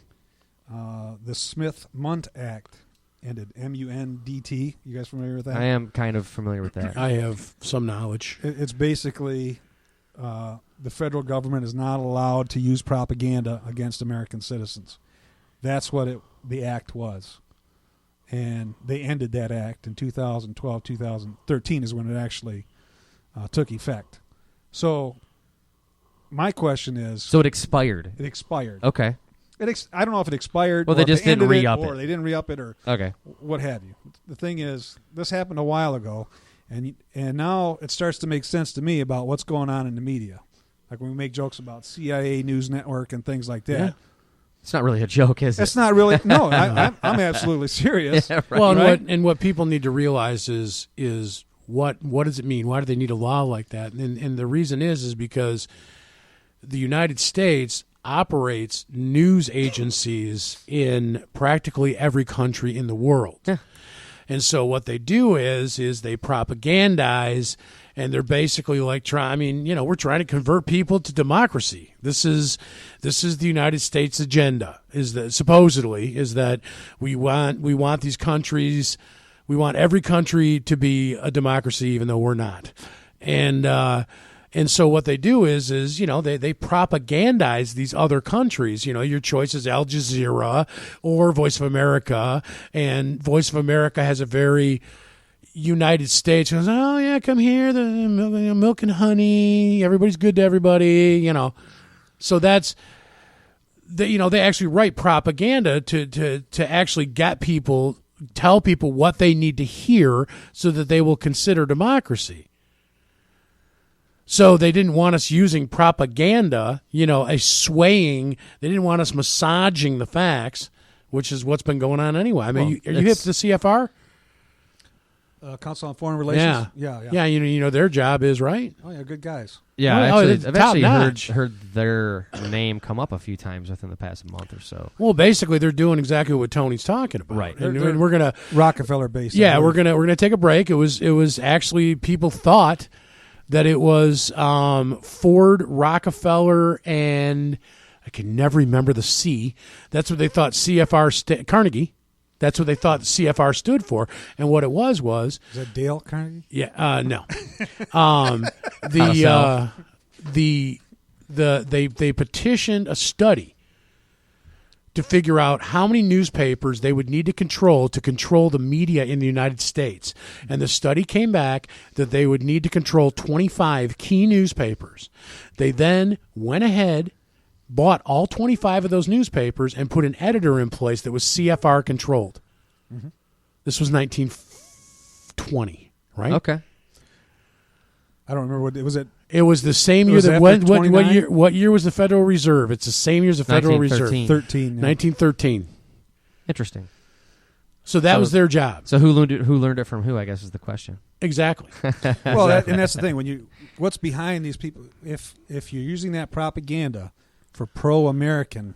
the Smith-Mundt Act ended. M-U-N-D-T. You guys familiar with that? I am kind of familiar with that. I have some knowledge. It's basically the federal government is not allowed to use propaganda against American citizens. That's what the act was. And they ended that act in 2012, 2013 is when it actually took effect. So my question is... So it expired. It expired. Okay. I don't know if it expired. Well, or they if just didn't ended re-up or it. they didn't re-up it, or Okay. what have you. The thing is, this happened a while ago, and now it starts to make sense to me about what's going on in the media. Like when we make jokes about CIA News Network and things like that. Yeah. It's not really a joke, is it? That's not really. No, I'm absolutely serious. Yeah, right. Well, Right? and what people need to realize is what does it mean? Why do they need a law like that? And the reason is because the United States operates news agencies in practically every country in the world. Yeah. And so what they do is they propagandize, and they're basically like we're trying to convert people to democracy. This is the United States agenda, is that we want these countries, we want every country to be a democracy, even though we're not. And so what they do is they propagandize these other countries. Your choice is Al Jazeera or Voice of America, and Voice of America has a very United States goes, oh yeah, come here, the milk and honey, everybody's good to everybody. So that's they actually write propaganda to actually get people, tell people what they need to hear so that they will consider democracy. So they didn't want us using propaganda, a swaying. They didn't want us massaging the facts, which is what's been going on anyway. I mean, are you hip to the CFR? Council on Foreign Relations. Yeah. Their job is right. Oh yeah, good guys. Yeah, I've actually top-notch. heard their name come up a few times within the past month or so. Well, basically, they're doing exactly what Tony's talking about. Right. And we're gonna Rockefeller based. Yeah, we're gonna take a break. It was actually, people thought that it was Ford, Rockefeller, and I can never remember the C. That's what they thought CFR Carnegie. That's what they thought CFR stood for, and what it was Is that Dale Carnegie? yeah, no. They petitioned a study to figure out how many newspapers they would need to control the media in the United States. And the study came back that they would need to control 25 key newspapers. They then went ahead, bought all 25 of those newspapers, and put an editor in place that was CFR controlled. Mm-hmm. This was 1920, right? Okay. I don't remember what it was. It was the same year that what year was the Federal Reserve? It's the same year as the Federal Reserve. 1913. Interesting. So that was their job. So who learned it from who, I guess, is the question. Exactly. Well, and that's the thing. What's behind these people? If you're using that propaganda for pro-American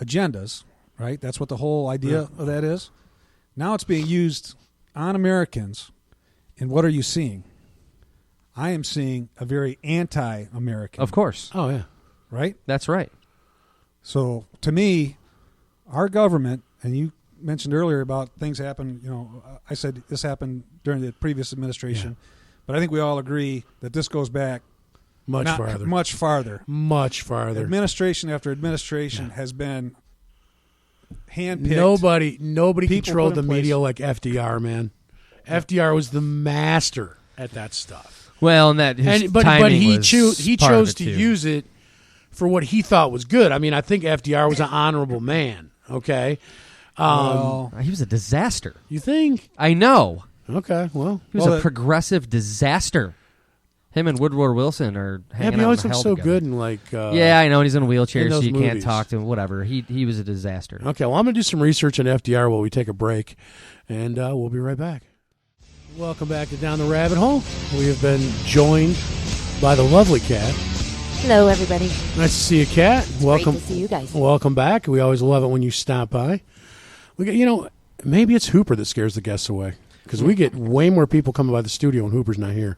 agendas, right? That's what the whole idea of that is. Now it's being used on Americans, and what are you seeing? I am seeing a very anti-American. Of course. Oh, yeah. Right? That's right. So, to me, our government, and you mentioned earlier about things happen, I said this happened during the previous administration, but I think we all agree that this goes back Much farther. Much farther. Administration after administration has been handpicked. Nobody controlled the media like FDR, man. FDR was the master at that stuff. Well, and but he chose to use it for what he thought was good. I mean, I think FDR was an honorable man. Okay, he was a disaster. You think? I know. Okay, well, he was a progressive disaster. Him and Woodrow Wilson are hanging out. He always in looks hell so together. good in like. Yeah, I know. And he's in a wheelchair, in so you can't movies. talk to him. Whatever. He was a disaster. Okay, well, I'm gonna do some research on FDR while we take a break, and we'll be right back. Welcome back to Down the Rabbit Hole. We have been joined by the lovely Kat. Hello, everybody. Nice to see you, Kat. Welcome. Great to see you guys. Welcome back. We always love it when you stop by. We get, maybe it's Hooper that scares the guests away because we get way more people coming by the studio when Hooper's not here.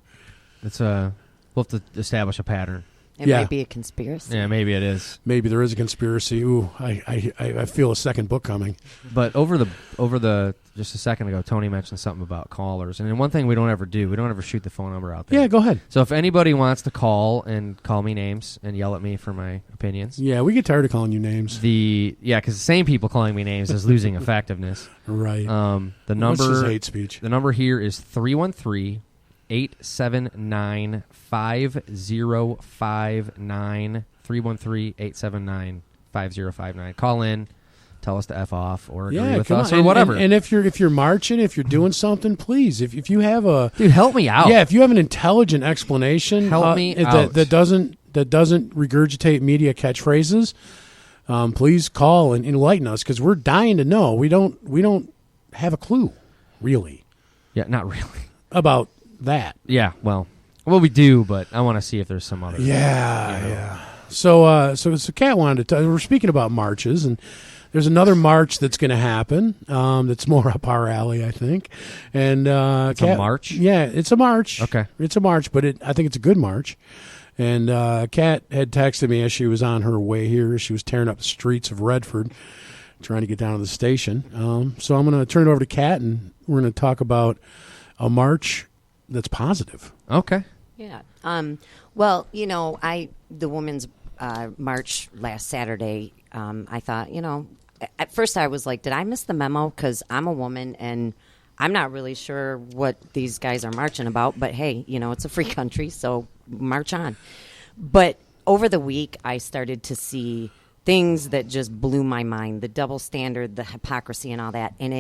It's we'll have to establish a pattern. It might be a conspiracy. Yeah, maybe it is. Maybe there is a conspiracy. Ooh, I feel a second book coming. But over the just a second ago, Tony mentioned something about callers, and one thing we don't ever shoot the phone number out there. Yeah, go ahead. So if anybody wants to call and call me names and yell at me for my opinions, yeah, we get tired of calling you names. Because the same people calling me names is losing effectiveness. Right. The number Which is hate speech. The number here is 313. 879-5059 313-879-5059. Call in, tell us to F off or agree with us or whatever. And if you're marching, if you're doing something, please, if you have dude, help me out. Yeah, if you have an intelligent explanation, help me out. that doesn't regurgitate media catchphrases, please call and enlighten us, because we're dying to know. We don't have a clue, really. Yeah, not really. About that. Yeah, well, we do, but I want to see if there's some other. Yeah. So Kat wanted to. We're speaking about marches, and there's another march that's going to happen. That's more up our alley, I think. And it's a march. Yeah, it's a march. Okay, it's a march, but I think it's a good march. And Kat had texted me as she was on her way here. She was tearing up the streets of Redford, trying to get down to the station. So I'm going to turn it over to Kat, and we're going to talk about a march that's positive. Okay. Yeah. Well, the women's march last Saturday, I thought, at first I was like, did I miss the memo? Because I'm a woman and I'm not really sure what these guys are marching about. But hey, it's a free country, so march on. But over the week, I started to see things that just blew my mind, the double standard, the hypocrisy and all that. And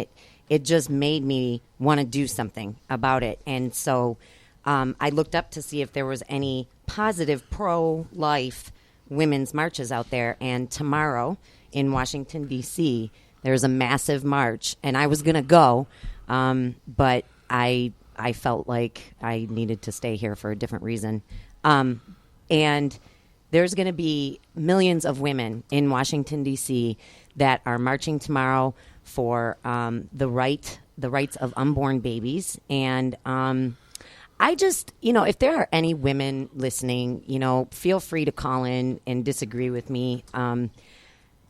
it just made me want to do something about it. And so I looked up to see if there was any positive pro-life women's marches out there. And tomorrow in Washington, D.C., there's a massive march. And I was going to go, but I felt like I needed to stay here for a different reason. And there's going to be millions of women in Washington, D.C. that are marching tomorrow for the rights of unborn babies. And I just, if there are any women listening, feel free to call in and disagree with me.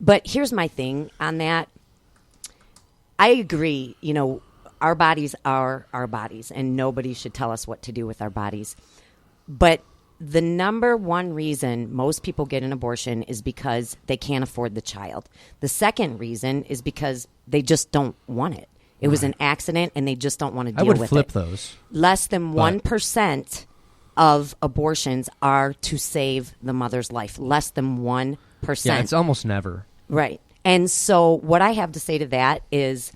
But here's my thing on that. I agree, our bodies are our bodies, and nobody should tell us what to do with our bodies. But the number one reason most people get an abortion is because they can't afford the child. The second reason is because they just don't want it. It was an accident, and they just don't want to deal with it. I would flip those. Less than 1% of abortions are to save the mother's life. Less than 1%. Yeah, it's almost never. Right. And so what I have to say to that is,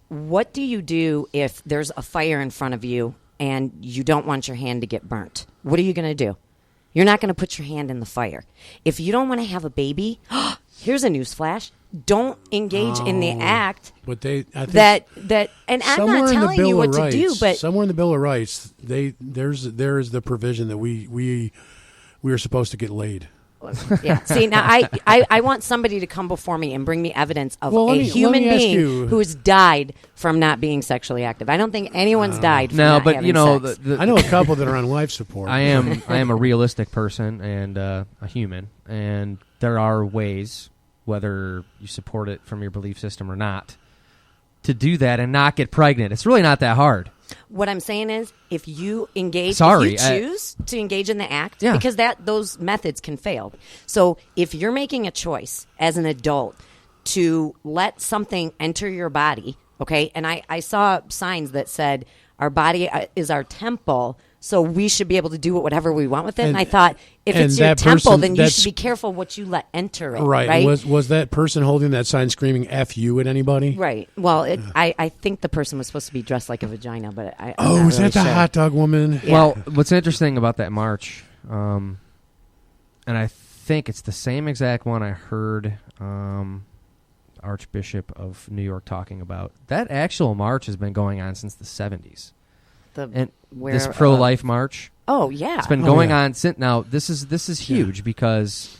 what do you do if there's a fire in front of you and you don't want your hand to get burnt? What are you going to do? You're not going to put your hand in the fire. If you don't want to have a baby, here's a newsflash. Don't engage in the act. But I think that, and I'm not telling you what to do, but somewhere in the Bill of Rights, there is the provision that we are supposed to get laid. Yeah. See, now I want somebody to come before me and bring me evidence of a human being who has died from not being sexually active. I don't think anyone's died from not having sex. I know a couple that are on life support. I am a realistic person and a human, and there are ways, whether you support it from your belief system or not, to do that and not get pregnant. It's really not that hard. What I'm saying is, if you engage, if you choose to engage in the act, because those methods can fail. So if you're making a choice as an adult to let something enter your body, okay, and I saw signs that said our body is our temple, so we should be able to do whatever we want with it. And I thought, if it's your temple, then you should be careful what you let enter it. Right. Was that person holding that sign screaming F you at anybody? Right. Well, I think the person was supposed to be dressed like a vagina, but I'm not really that the hot dog woman? Yeah. Well, what's interesting about that march, and I think it's the same exact one I heard Archbishop of New York talking about, that actual march has been going on since the 70s. This pro-life march. Oh yeah, it's been going on since. Now this is huge because,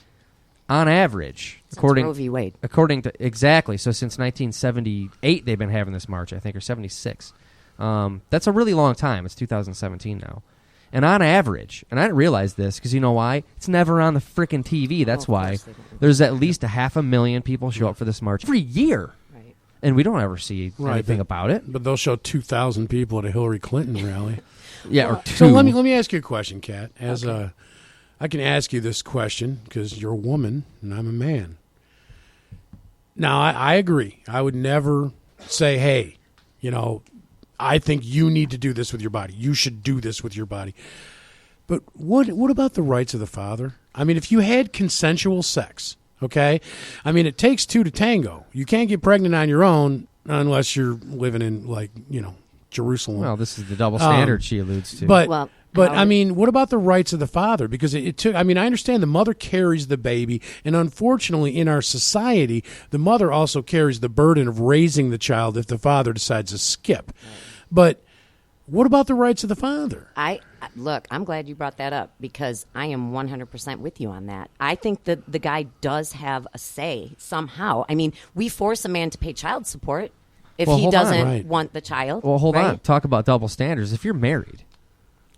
on average, according Roe v. Wade, exactly. So since 1978, they've been having this march, I think, or 76. That's a really long time. It's 2017 now, and on average, and I didn't realize this because you know why? It's never on the frickin' TV. That's why there's at least 500,000 people show up for this march every year. And we don't ever see anything about it. But they'll show 2,000 people at a Hillary Clinton rally. Or two. So let me ask you a question, Kat. I can ask you this question because you're a woman and I'm a man. Now, I agree. I would never say, hey, I think you need to do this with your body. You should do this with your body. But what about the rights of the father? I mean, if you had consensual sex, okay? I mean, it takes two to tango. You can't get pregnant on your own unless you're living in, Jerusalem. Well, this is the double standard she alludes to. But But, I mean, what about the rights of the father? Because it took, I mean, I understand the mother carries the baby, and unfortunately in our society, the mother also carries the burden of raising the child if the father decides to skip. But what about the rights of the father? Look, I'm glad you brought that up because I am 100% with you on that. I think that the guy does have a say somehow. I mean, we force a man to pay child support if he doesn't want the child. Well, hold on. Talk about double standards. If you're married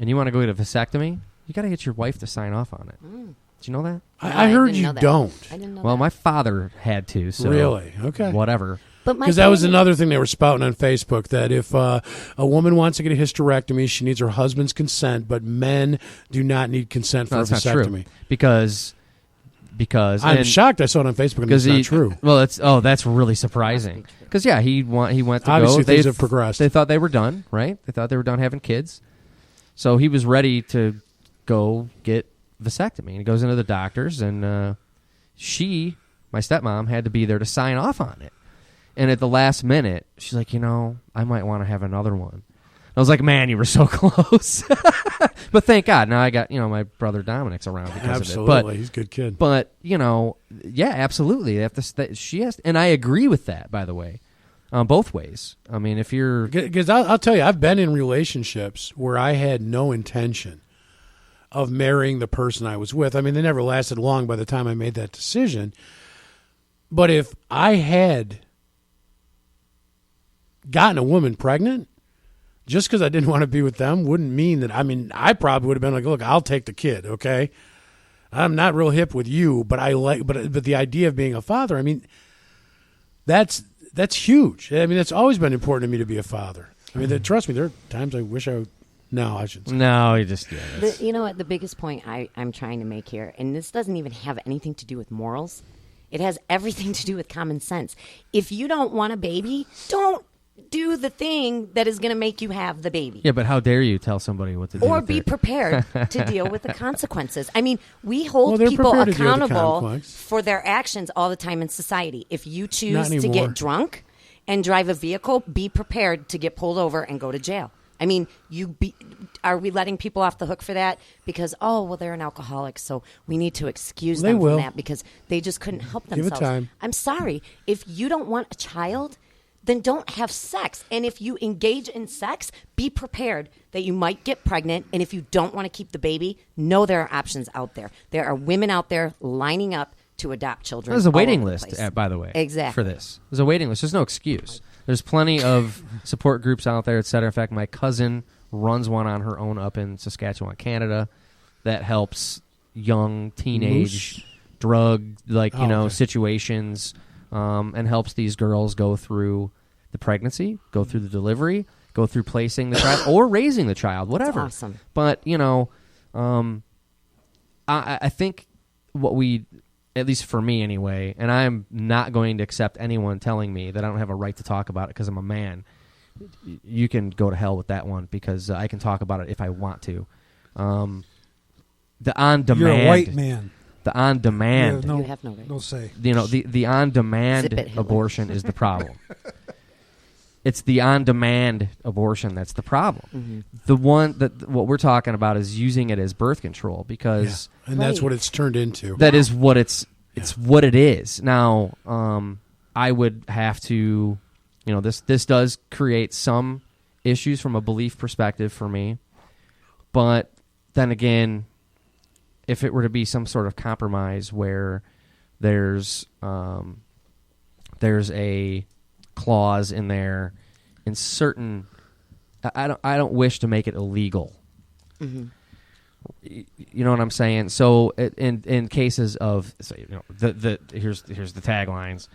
and you want to go get a vasectomy, you got to get your wife to sign off on it. Did you know that? I heard you don't. I didn't know well, that. my father had to. So really? Okay. Whatever. Because that was another thing they were spouting on Facebook, that if a woman wants to get a hysterectomy, she needs her husband's consent, but men do not need consent for a vasectomy. Not true. Because I'm shocked I saw it on Facebook and it's not true. Well, that's really surprising. Because he went to Obviously, go. Things have progressed. They thought they were done, right? They thought they were done having kids, so he was ready to go get vasectomy. And he goes into the doctors, and my stepmom, had to be there to sign off on it. And at the last minute, she's like, I might want to have another one. I was like, man, you were so close. But thank God, now I got, my brother Dominic's around because absolutely. of it. But, he's a good kid. But, yeah, absolutely. They have to, she has, and I agree with that, by the way, both ways. I mean, if you're... Because I'll tell you, I've been in relationships where I had no intention of marrying the person I was with. I mean, they never lasted long by the time I made that decision. But if I had gotten a woman pregnant, just because I didn't want to be with them wouldn't mean that, I probably would have been like, look, I'll take the kid, okay? I'm not real hip with you, but but the idea of being a father, that's huge. That's always been important to me to be a father. Trust me, there are times I wish I would. No, I shouldn't say. No, you just... You know what? The biggest point I'm trying to make here, and this doesn't even have anything to do with morals. It has everything to do with common sense. If you don't want a baby, don't do the thing that is going to make you have the baby. Yeah, but how dare you tell somebody what to do? Or be prepared to deal with the consequences. We hold people accountable for their actions all the time in society. If you choose to get drunk and drive a vehicle, be prepared to get pulled over and go to jail. Are we letting people off the hook for that? Because, they're an alcoholic, so we need to excuse them from that because they just couldn't help themselves. Give it time. I'm sorry. If you don't want a child, then don't have sex. And if you engage in sex, be prepared that you might get pregnant. And if you don't want to keep the baby, know there are options out there. There are women out there lining up to adopt children. There's a waiting list, by the way. Exactly. For this. There's a waiting list. There's no excuse. There's plenty of support groups out there, et cetera. In fact, my cousin runs one on her own up in Saskatchewan, Canada, that helps young teenage drug situations, and helps these girls go through the pregnancy, go through the delivery, go through placing the child or raising the child, whatever. That's awesome. But I think what we, at least for me anyway, and I'm not going to accept anyone telling me that I don't have a right to talk about it because I'm a man. You can go to hell with that one because I can talk about it if I want to. The on-demand... You're a white man. The on-demand... You have no right. No say. The on-demand abortion is the problem. It's the on-demand abortion that's the problem. Mm-hmm. The one what we're talking about is using it as birth control because... Yeah. And that's what it's turned into. That is what it's what it is. Now, I would have to... this does create some issues from a belief perspective for me. But then again, if it were to be some sort of compromise where there's a clause in there in certain... I don't wish to make it illegal. Mm-hmm. You know what I'm saying? So in cases of here's the taglines,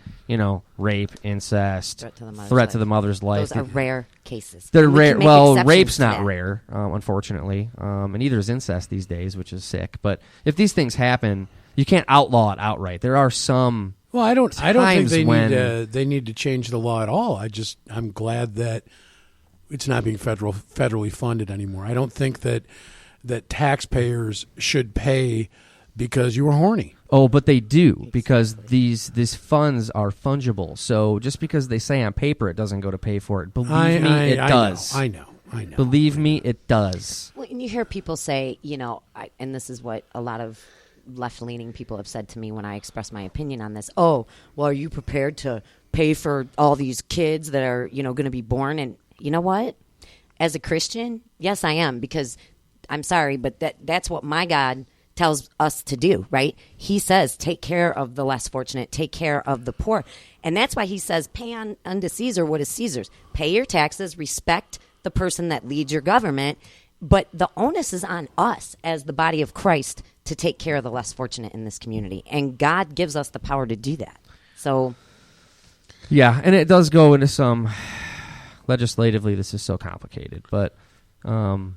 rape, incest, threat to the mother's life. Those are rare cases. They're rare. Well, rape's not rare, unfortunately, and neither is incest these days, which is sick. But if these things happen, you can't outlaw it outright. There are some. Well, I don't think they need to change the law at all. I'm glad that it's not being federally funded anymore. I don't think that taxpayers should pay because you were horny. Oh, but they do because these funds are fungible. So just because they say on paper it doesn't go to pay for it, believe me, it does. I know. Believe me, it does. Well, and you hear people say, and this is what a lot of left-leaning people have said to me when I express my opinion on this. Oh, well, are you prepared to pay for all these kids that are, going to be born? And you know what? As a Christian, yes, I am, because I'm sorry, but that's what my God tells us to do, right? He says, take care of the less fortunate, take care of the poor. And that's why he says, pay unto Caesar what is Caesar's. Pay your taxes, respect the person that leads your government, but the onus is on us as the body of Christ to take care of the less fortunate in this community. And God gives us the power to do that. So, yeah, and it does go into some, legislatively, this is so complicated, but, there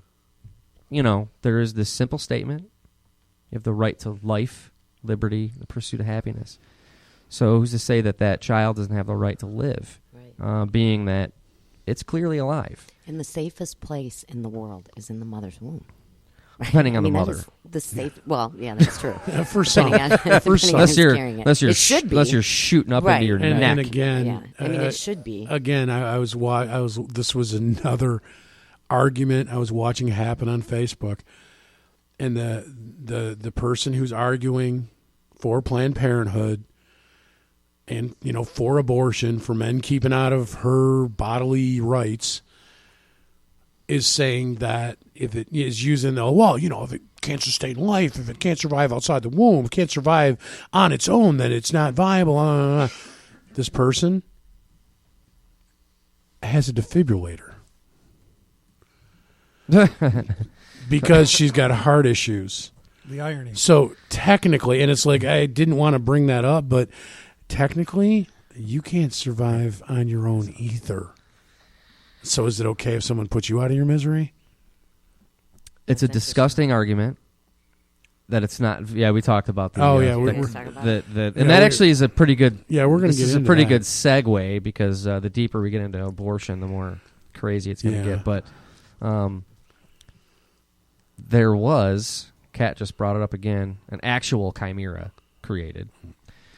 is this simple statement. You have the right to life, liberty, the pursuit of happiness. So who's to say that child doesn't have the right to live, right. Being that it's clearly alive? And the safest place in the world is in the mother's womb. Depending on the mother. The safe. Well, yeah, that's true. For some. Unless you're shooting up into your neck. And again, it should be. Again, this was another argument I was watching happen on Facebook. And the person who's arguing for Planned Parenthood and, for abortion, for men keeping out of her bodily rights, is saying that if it is using if it can't sustain life, if it can't survive outside the womb, it can't survive on its own, then it's not viable. This person has a defibrillator. Because she's got heart issues. The irony. So technically, and it's like, I didn't want to bring that up, but technically, you can't survive on your own either. So is it okay if someone puts you out of your misery? It's a disgusting argument that it's not. Yeah, we talked about that. And that actually is a pretty good. Yeah, we're going to get into that. This is a pretty good segue, because the deeper we get into abortion, the more crazy it's going to get. But there was, Kat just brought it up again, an actual chimera created.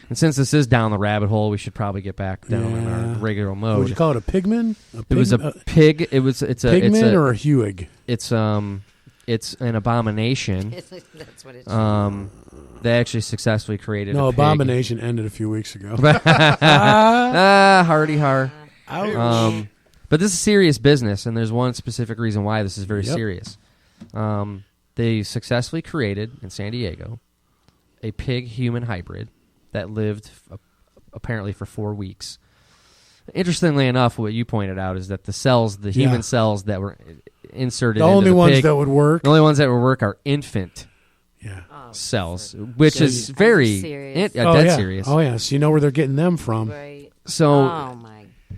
And since this is down the rabbit hole, we should probably get back down in our regular mode. Would you call it a pigman? It was a pig. It's a pigman or a hewig. It's an abomination. That's what it's. They actually successfully created. No, a pig. abomination ended a few weeks ago. Hardy har. Ouch. But this is serious business, and there's one specific reason why this is very serious. They successfully created in San Diego a pig-human hybrid that lived apparently for 4 weeks. Interestingly enough, what you pointed out is that the human cells that were inserted the into only the ones pig, that would work. The only ones that would work are infant cells, which is very dead serious. Oh yeah, so you know where they're getting them from. Right. So,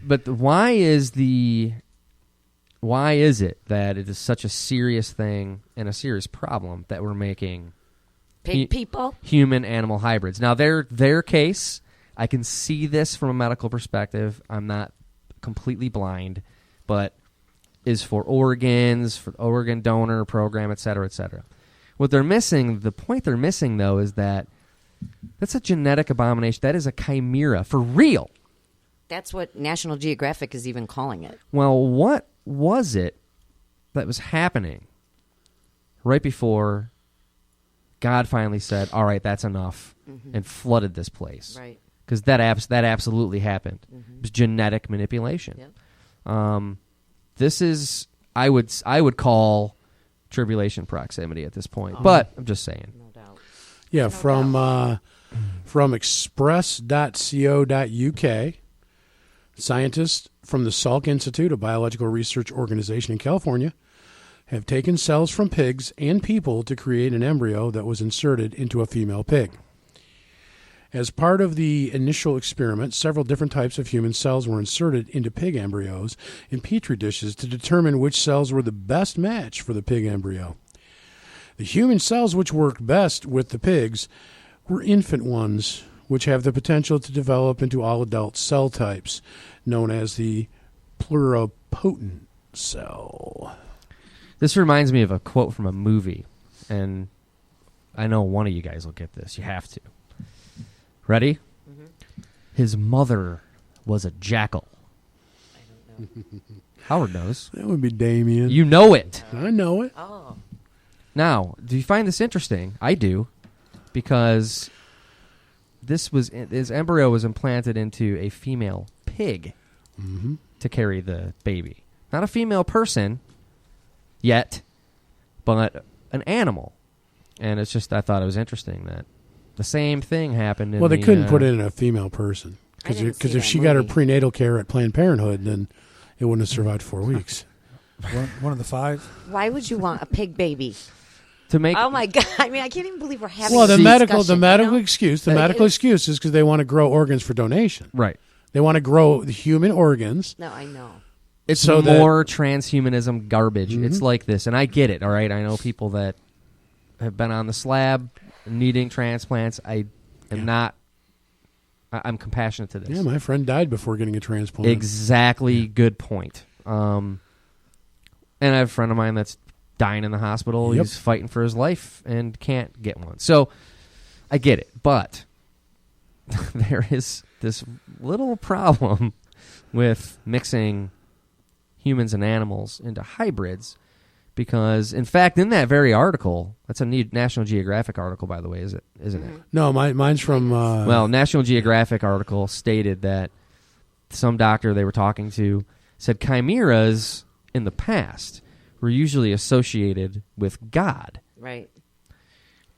but why is it that it is such a serious thing and a serious problem that we're making pig people human-animal hybrids? Now, their case, I can see this from a medical perspective. I'm not completely blind, but is for organs, for organ donor program, et cetera, et cetera. What they're missing, the point they're missing, though, is that that's a genetic abomination. That is a chimera, for real. That's what National Geographic is even calling it. Well, what was it that was happening right before God finally said, all right, that's enough, and flooded this place? Right. Because that absolutely happened. It was genetic manipulation. Yep. This is, I would call tribulation proximity at this point, but I'm just saying. No doubt. Yeah, from express.co.uk, scientists from the Salk Institute, a biological research organization in California, have taken cells from pigs and people to create an embryo that was inserted into a female pig. As part of the initial experiment, several different types of human cells were inserted into pig embryos in petri dishes to determine which cells were the best match for the pig embryo. The human cells which worked best with the pigs were infant ones, which have the potential to develop into all-adult cell types, known as the pluripotent cell. This reminds me of a quote from a movie, and I know one of you guys will get this. You have to. Ready? Mm-hmm. His mother was a jackal. I don't Howard knows. That would be Damien. You know it. I know it. Oh. Now, do you find this interesting? I do, because his embryo was implanted into a female pig to carry the baby. Not a female person yet, but an animal. And it's just, I thought it was interesting that the same thing happened. Well, they couldn't put it in a female person. Because if she got her prenatal care at Planned Parenthood, then it wouldn't have survived 4 weeks. One of the 5. Why would you want a pig baby? To make Oh my god! I mean, I can't even believe we're having. Well, the this medical discussion, excuse is because they want to grow organs for donation. right. They want to grow the human organs. No, I know. It's So that- more transhumanism garbage. It's like this, and I get it. All right, I know people that have been on the slab needing transplants. I am not. I'm compassionate to this. Yeah, my friend died before getting a transplant. Exactly. Good point. And I have a friend of mine that's dying in the hospital. Yep. He's fighting for his life and can't get one. So I get it. But there is this little problem with mixing humans and animals into hybrids because, in fact, in that very article, that's a National Geographic article, by the way, isn't it? No, mine's from... Well, National Geographic article stated that some doctor they were talking to said chimeras in the past were usually associated with God. Right.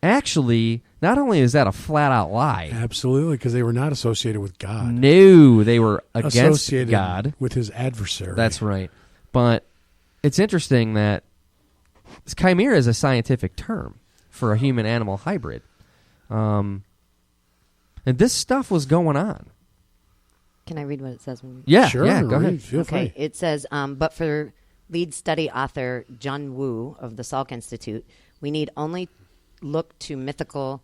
Actually, not only is that a flat-out lie. Absolutely, because they were not associated with God. No, they were against Associated God. with his adversary. That's right. But it's interesting that chimera is a scientific term for a human-animal hybrid. And this stuff was going on. Can I read what it says? Yeah, Sure, yeah, go read. ahead. Feel Okay, free. it says, but for lead study author Jun Woo of the Salk Institute, we need only look to mythical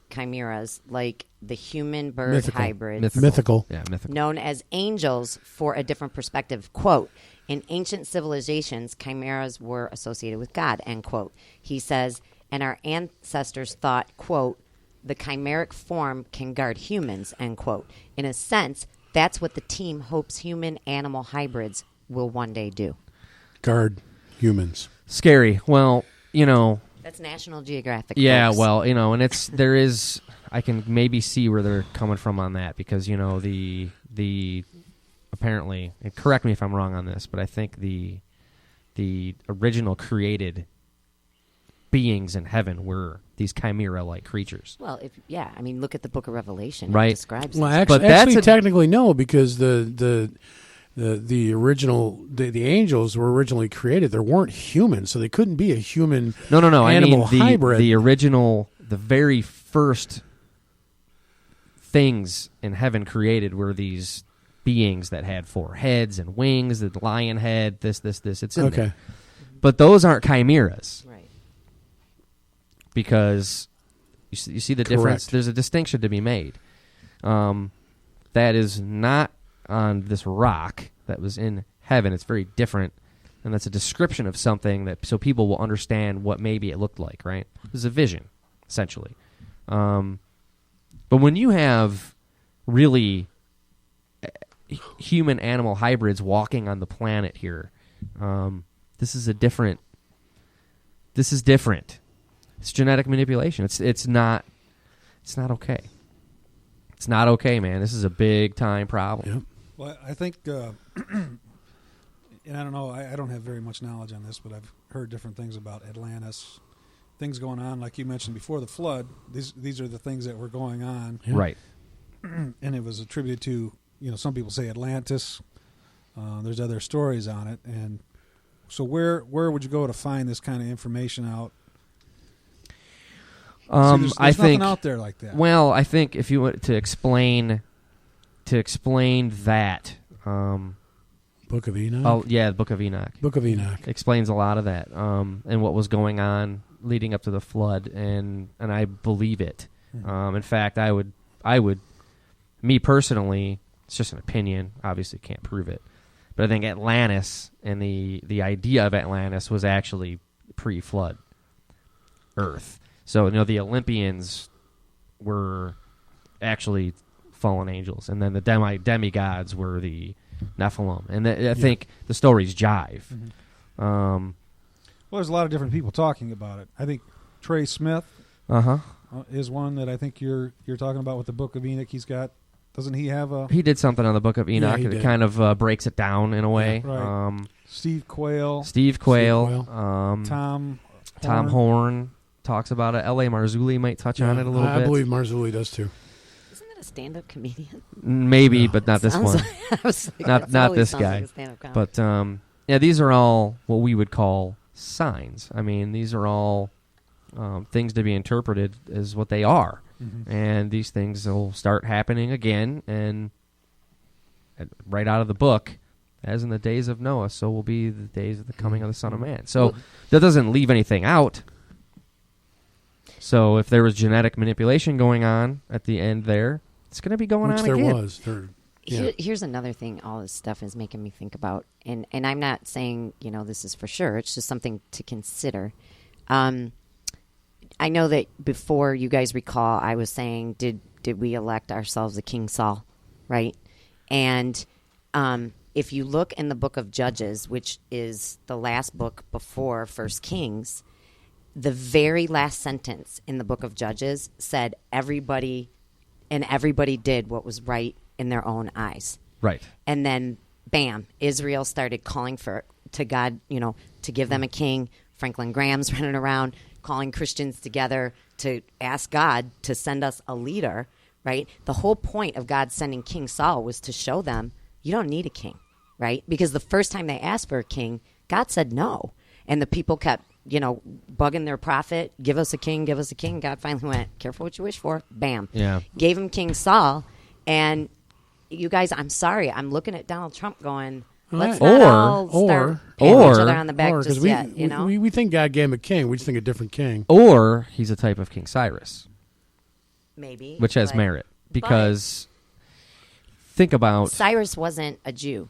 chimeras like the human-bird Mythical. hybrid Mythical. Yeah, mythical. known as angels for a different perspective. Quote, in ancient civilizations, chimeras were associated with God, end quote. He says, and our ancestors thought, quote, the chimeric form can guard humans, end quote. In a sense, that's what the team hopes human-animal hybrids will one day do. Guard humans. Scary. Well, you know... That's National Geographic. Yeah, folks. well, you know, and there is, I can maybe see where they're coming from on that because, you know, the apparently, and correct me if I'm wrong on this, but I think the original created beings in heaven were these chimera-like creatures. Well, I mean, look at the Book of Revelation. Right. It describes Well, this. But actually, that's technically no, because the original the angels were originally created. They weren't human, so they couldn't be a human. No. Animal I mean hybrid. the original, the very first things in heaven created were these beings that had 4 heads and wings, the lion head, this. It's in there. But those aren't chimeras Right. because you see the difference. Correct. There's a distinction to be made. That is not on this rock that was in heaven. It's very different, and that's a description of something that so people will understand what maybe it looked like. Right? It's a vision, essentially. But when you have really human-animal hybrids walking on the planet here, this is different. It's genetic manipulation. It's not okay. It's not okay, man. This is a big time problem. Yep. Well, I think, and I don't know, I don't have very much knowledge on this, but I've heard different things about Atlantis, things going on, like you mentioned before the flood. These are the things that were going on, Right. and it was attributed to, some people say Atlantis. There's other stories on it, and so where would you go to find this kind of information out? There's I think nothing out there like that. Well, I think if you want to explain that, Book of Enoch. oh yeah, the Book of Enoch Book of Enoch. explains a lot of that, and what was going on leading up to the flood, and I believe it. In fact, I would, me personally, it's just an opinion. Obviously, can't prove it, but I think Atlantis and the idea of Atlantis was actually pre-flood Earth. So, the Olympians were actually fallen angels, and then the demigods were the Nephilim, and I think the stories jive. Well, there's a lot of different people talking about it. I think Trey Smith is one that I think you're talking about with the Book of Enoch. He's got, doesn't he have a? He did something on the Book of Enoch. he It did. kind of breaks it down in a way. Right. Steve Quayle. Tom Horn talks about it. L.A. Marzulli might touch on it a little bit. I believe Marzulli does too. Isn't that a stand-up comedian? Maybe, but not this Sounds one. I was like, Not that always this sounds guy. like a stand-up comic. But yeah, these are all what we would call signs. I mean, these are all things to be interpreted as what they are, and these things will start happening again, and right out of the book, as in the days of Noah, so will be the days of the coming of the Son of Man. So that doesn't leave anything out. So if there was genetic manipulation going on at the end there, it's going to be going Which on there again. was. Here's another thing all this stuff is making me think about, and I'm not saying, this is for sure. It's just something to consider. I know that before, you guys recall, I was saying, did we elect ourselves a King Saul, right? And if you look in the book of Judges, which is the last book before First Kings, the very last sentence in the book of Judges said everybody did what was right in their own eyes. Right. And then, bam, Israel started calling to God, to give them a king. Franklin Graham's running around calling Christians together to ask God to send us a leader, right? The whole point of God sending King Saul was to show them you don't need a king, right? Because the first time they asked for a king, God said no. And the people kept, bugging their prophet, give us a king, give us a king. God finally went, careful what you wish for. Bam. Yeah. Gave him King Saul. And you guys, I'm sorry. I'm looking at Donald Trump going, let's not all start patting each other on the back just yet, We think God gave him a king. We just think a different king. Or he's a type of King Cyrus. Maybe. Which has merit. Because think about... Cyrus wasn't a Jew.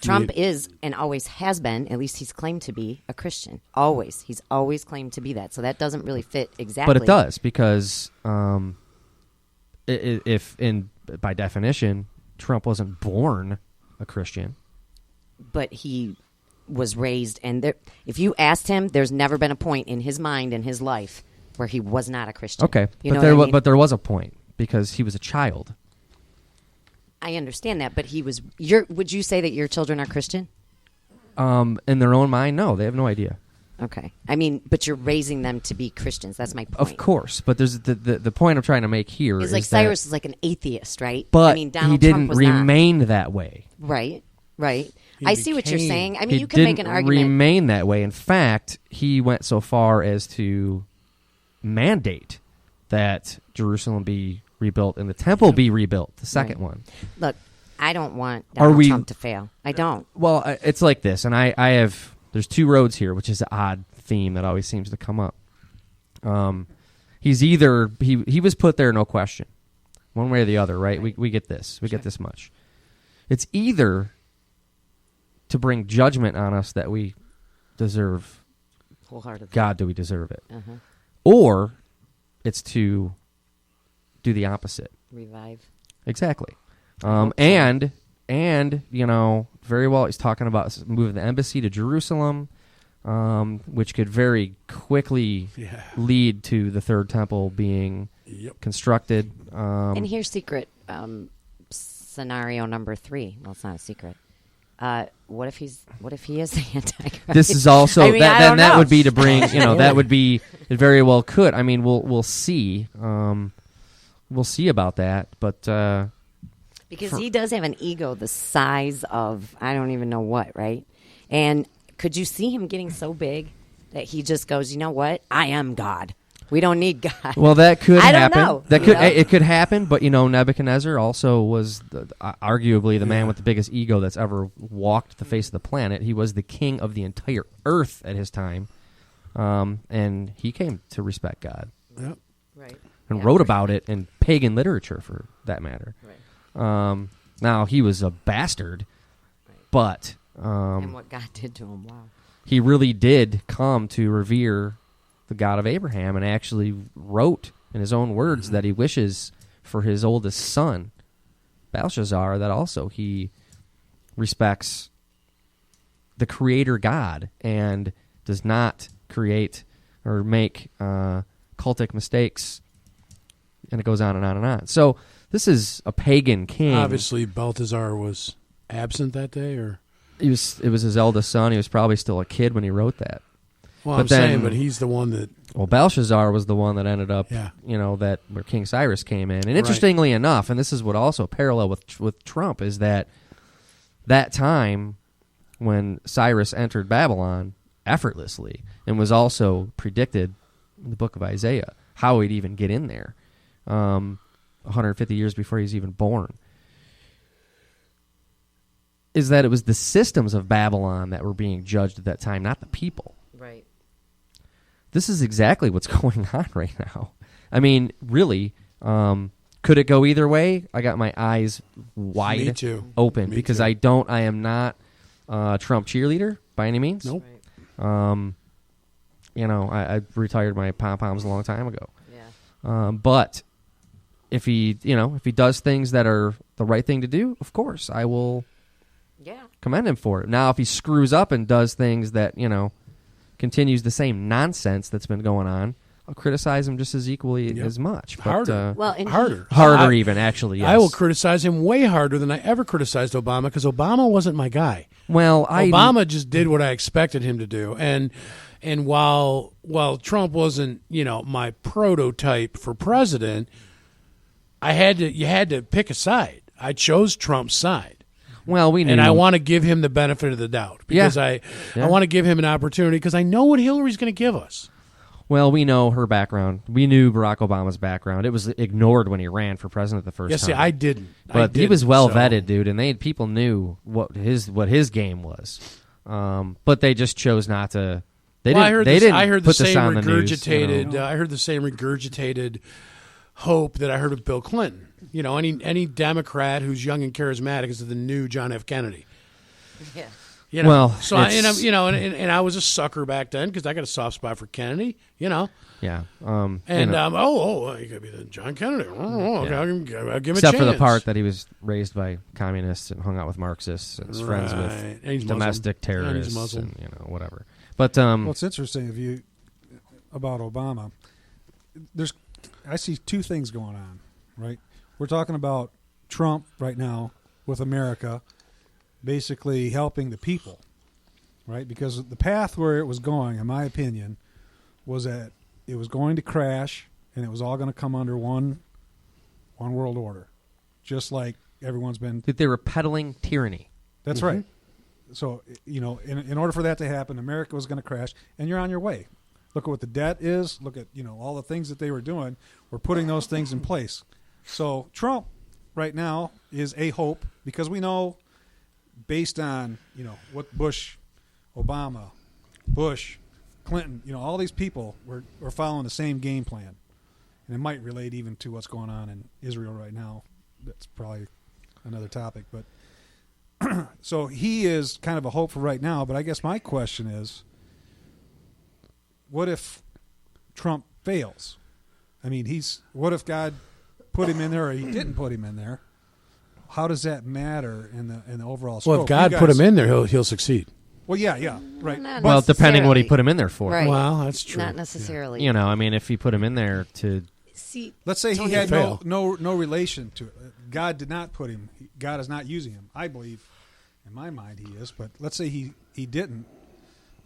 Trump is and always has been, at least he's claimed to be, a Christian. Always. He's always claimed to be that. So that doesn't really fit exactly. But it does, because if by definition, Trump wasn't born a Christian. But he was raised, and if you asked him, there's never been a point in his mind, in his life, where he was not a Christian. Okay, but there was a point, because he was a child. I understand that, but he was. Would you say that your children are Christian? In their own mind, no, they have no idea. Okay, I mean, but you're raising them to be Christians. That's my point. Of course, but there's the point I'm trying to make here is is like that, Cyrus is like an atheist, right? But I mean, Donald he didn't Trump was remain not. that way. Right. I see what you're saying. I mean, He you can make an didn't argument. remain that way. In fact, he went so far as to mandate that Jerusalem be rebuilt and the temple be rebuilt, the second one. Look, I don't want Donald Trump to fail. I don't. Well, it's like this, and I have... There's two roads here, which is an odd theme that always seems to come up. He's either... He was put there, no question. One way or the other, right? We get this. We get this much. It's either to bring judgment on us that we deserve. Wholeheartedly. God, do we deserve it? Uh-huh. Or it's to do the opposite. Revive. Exactly. And very well he's talking about moving the embassy to Jerusalem, which could very quickly lead to the third temple being constructed. And here's secret scenario number 3. Well, it's not a secret. What if he is the Antichrist? This is also I mean, that would be to bring that would be it very well could. I mean, we'll see. We'll see about that, but because he does have an ego the size of I don't even know what, right? And could you see him getting so big that he just goes, you know what? I am God. We don't need God. Well, that could happen. I don't know. It could happen, but Nebuchadnezzar also was arguably the man with the biggest ego that's ever walked the face of the planet. He was the king of the entire earth at his time, and he came to respect God. Yep. Right. And wrote about it in pagan literature, for that matter. Right. Now he was a bastard, but and what God did to him, wow. He really did come to revere the God of Abraham, and actually wrote in his own words that he wishes for his oldest son, Belshazzar, that also he respects the creator God and does not create or make cultic mistakes, and it goes on and on and on. So this is a pagan king. Obviously, Balthazar was absent that day, or it was his eldest son. He was probably still a kid when he wrote that. well, But I'm then- saying, but he's the one that Well, Belshazzar was the one that ended up, Yeah. that where King Cyrus came in. And interestingly enough, and this is what also parallel with Trump, is that time when Cyrus entered Babylon effortlessly and was also predicted in the book of Isaiah how he'd even get in there 150 years before he was even born, is that it was the systems of Babylon that were being judged at that time, not the people. Right. This is exactly what's going on right now. I mean, really, could it go either way? I got my eyes wide Me too. open Me because too. I am not a Trump cheerleader by any means. Nope. Right. I retired my pom-poms a long time ago. Yeah. But if he does things that are the right thing to do, of course, I will Yeah. commend him for it. Now, if he screws up and does things that, continues the same nonsense that's been going on, I'll criticize him just as equally as much. But, Harder. Well, and harder. harder I- even, actually, yes. I will criticize him way harder than I ever criticized Obama because Obama wasn't my guy. Well, Obama just did what I expected him to do, and while Trump wasn't my prototype for president, you had to pick a side. I chose Trump's side. Well, we knew. And I want to give him the benefit of the doubt because I want to give him an opportunity because I know what Hillary's going to give us. Well, we know her background. We knew Barack Obama's background. It was ignored when he ran for president the first Yeah, time. see, I didn't. But he was well vetted, dude, and people knew what his game was. But they just chose not to. They didn't. I heard the put this same on the news, regurgitated. I heard the same regurgitated hope that I heard of Bill Clinton. Any Democrat who's young and charismatic is the new John F. Kennedy. Yeah. Well, so and I was a sucker back then because I got a soft spot for Kennedy. Yeah. He could be the John Kennedy. I'll give him a Except for the chance. part that he was raised by communists and hung out with Marxists and is friends Right. with And he's domestic Muslim. And he's terrorists Muslim. and whatever. But What's interesting about Obama, I see two things going on, right? We're talking about Trump right now with America basically helping the people, right? Because the path where it was going, in my opinion, was that it was going to crash and it was all going to come under one world order, just like everyone's been. they were peddling tyranny. That's right. So, in order for that to happen, America was going to crash, and you're on your way. Look at what the debt is. Look at, all the things that they were doing. We're putting those things in place. So Trump right now is a hope because we know based on, what Bush, Obama, Bush, Clinton, all these people were following the same game plan. And it might relate even to what's going on in Israel right now. That's probably another topic. But so he is kind of a hope for right now. But I guess my question is, what if Trump fails? I mean, what if God put him in there or he didn't put him in there? How does that matter in the overall scope? Well, if God put him in there, he'll succeed. Well, yeah, right. Not Well, depending what he necessarily. put him in there for. Right. Well, that's true. Not necessarily. If he put him in there to See, Let's say he Tony had fail. no relation to it. God did not put him. God is not using him. I believe, in my mind, he is. But let's say he didn't.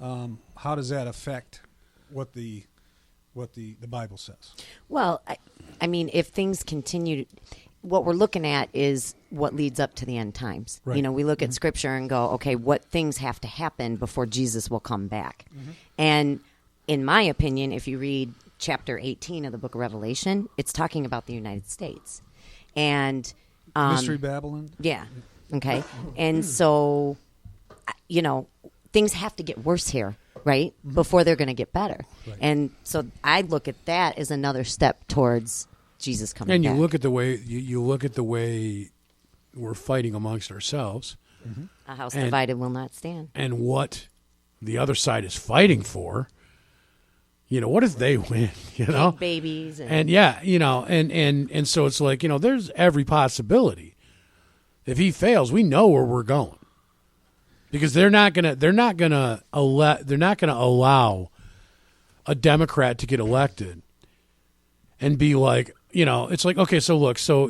How does that affect what the Bible says? Well, I mean, if things continue, what we're looking at is what leads up to the end times. Right. We look at Scripture and go, okay, what things have to happen before Jesus will come back? And in my opinion, if you read chapter 18 of the book of Revelation, it's talking about the United States. And Mystery Babylon. yeah, okay. And so, things have to get worse here, right? Before they're going to get better. Right. And so I look at that as another step towards Jesus coming And back. you look at the way you look at the way we're fighting amongst ourselves, A house and- divided will not stand. and what the other side is fighting for. What if they win? Big babies. And and so it's like there's every possibility. If he fails, we know where we're going. because they're not gonna allow a Democrat to get elected and be like, it's like, okay, so look, so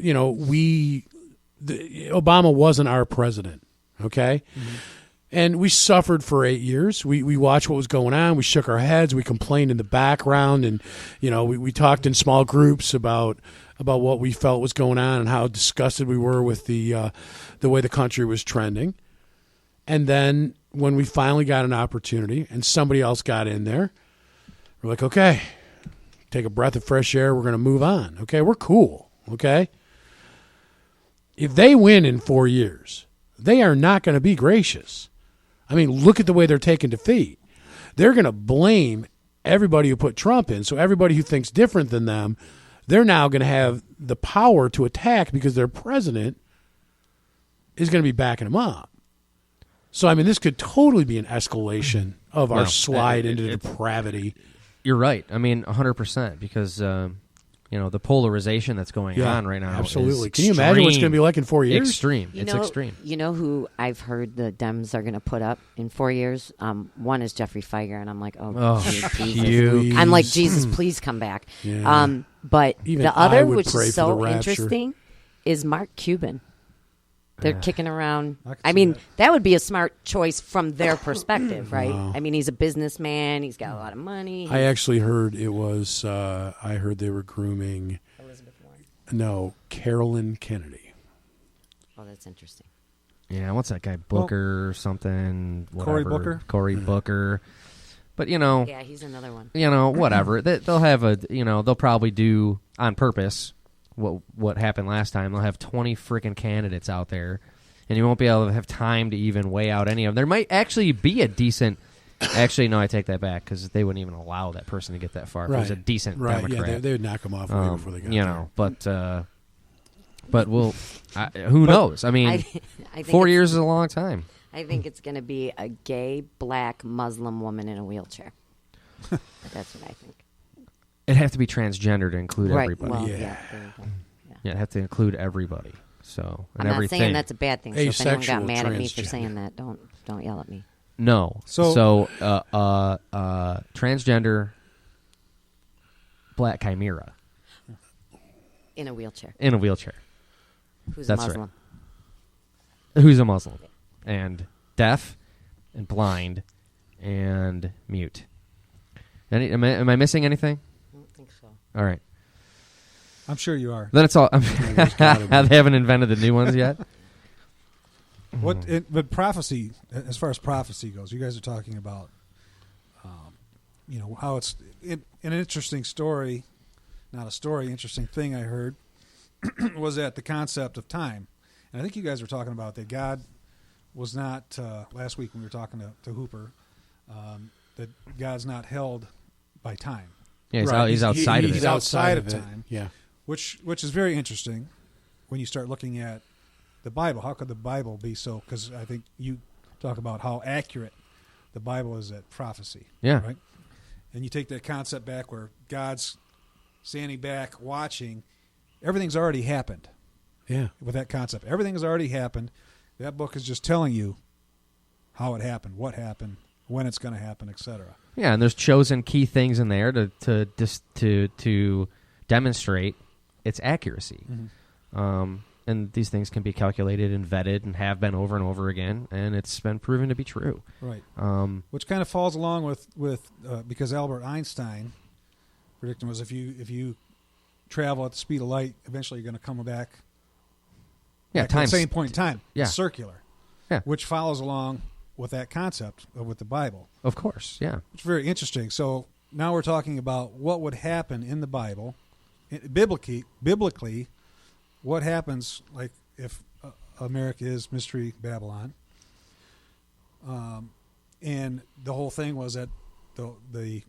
Obama wasn't our president, okay. Mm-hmm. And we suffered for 8 years. We watched what was going on. We shook our heads. We complained in the background, and we talked in small groups about what we felt was going on and how disgusted we were with the way the country was trending. And then when we finally got an opportunity and somebody else got in there, we're like, okay, take a breath of fresh air. We're going to move on. Okay, we're cool. Okay, if they win in 4 years, they are not going to be gracious. I mean, look at the way they're taking defeat. They're going to blame everybody who put Trump in. So everybody who thinks different than them, they're now going to have the power to attack because their president is going to be backing them up. So, I mean, this could totally be an escalation of our slide into depravity. You're right. I mean, 100%, because the polarization that's going on right now. Absolutely. Can you imagine what it's going to be like in 4 years? Extreme. It's extreme. You know who I've heard the Dems are going to put up in 4 years? One is Jeffrey Feiger, and I'm like, Jesus. I'm like, Jesus, please come back. Yeah. But even the other, I would which pray is for the so rapture. interesting, is Mark Cuban. They're kicking around. I mean, that would be a smart choice from their perspective, right? Wow. I mean, he's a businessman. He's got a lot of money. I actually heard it was, I heard they were grooming, Elizabeth Warren. no, Carolyn Kennedy. Oh, that's interesting. Yeah, what's that guy, Booker or something? Whatever. Cory Booker? Cory Booker. But, Yeah, he's another one. Whatever. They'll have they'll probably do on purpose what happened last time. They'll have 20 freaking candidates out there, and you won't be able to have time to even weigh out any of them. There might actually be a decent... Actually, no, I take that back, because they wouldn't even allow that person to get that far. If it was a decent Democrat. Yeah, they would knock him off way before they got there. But who knows? I mean, I think 4 years is a long time. I think it's going to be a gay, black, Muslim woman in a wheelchair. That's what I think. It'd have to be transgender to include Right. everybody. Well, Yeah. yeah. There you go. Yeah, it'd have to include everybody. So, and I'm not everything. saying that's a bad thing. So if anyone got Asexual, mad at me for transgender. saying that, don't yell at me. No. So- Transgender black chimera In a wheelchair. in a wheelchair. Who's That's a right. Muslim? Who's a Muslim and deaf and blind and mute. Am I missing anything? I don't think so. All right. I'm sure you are. Then it's all. They haven't invented the new ones yet. But prophecy, as far as prophecy goes, you guys are talking about, how it's an interesting story, not a story, interesting thing I heard was that the concept of time. And I think you guys were talking about that God was not, last week when we were talking to Hooper, that God's not held by time. Yeah, he's outside of it. He's outside of it. time. Yeah. Which is very interesting when you start looking at the Bible. How could the Bible be so? Because I think you talk about how accurate the Bible is at prophecy. Yeah. Right? And you take that concept back where God's standing back, watching. Everything's already happened. Yeah. With that concept. Everything has already happened. That book is just telling you how it happened, what happened, when it's going to happen, etc. Yeah, and there's chosen key things in there to demonstrate its accuracy. Mm-hmm. And these things can be calculated and vetted and have been over and over again, and it's been proven to be true. Right. Which kind of falls along with because Albert Einstein predicting was if you travel at the speed of light, eventually you're going to come back. Yeah, at the same point in time. Yeah. It's circular. Yeah. Which follows along with that concept with the Bible. Of course, yeah. It's very interesting. So now we're talking about what would happen in the Bible, biblically, what happens like if America is Mystery Babylon, and the whole thing was that we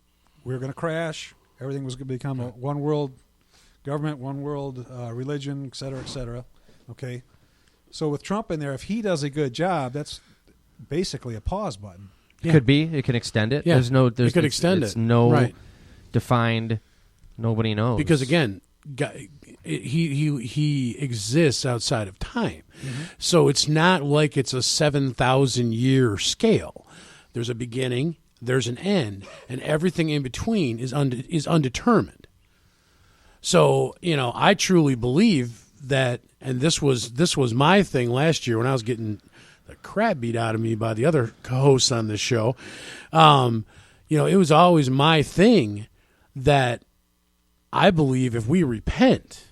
were going to crash. Everything was going to become a one world government, one world religion, et cetera, et cetera. Okay, so with Trump in there, if he does a good job, that's basically a pause button. Yeah. Could be. It can extend it. Yeah. It could extend it's it. no right. defined. Nobody knows. Because again, he exists outside of time. So it's not like it's a 7,000 year scale. There's a beginning, there's an end, and everything in between is undetermined. So, I truly believe that, and this was my thing last year when I was getting the crap beat out of me by the other co-hosts on this show. It was always my thing that I believe if we repent,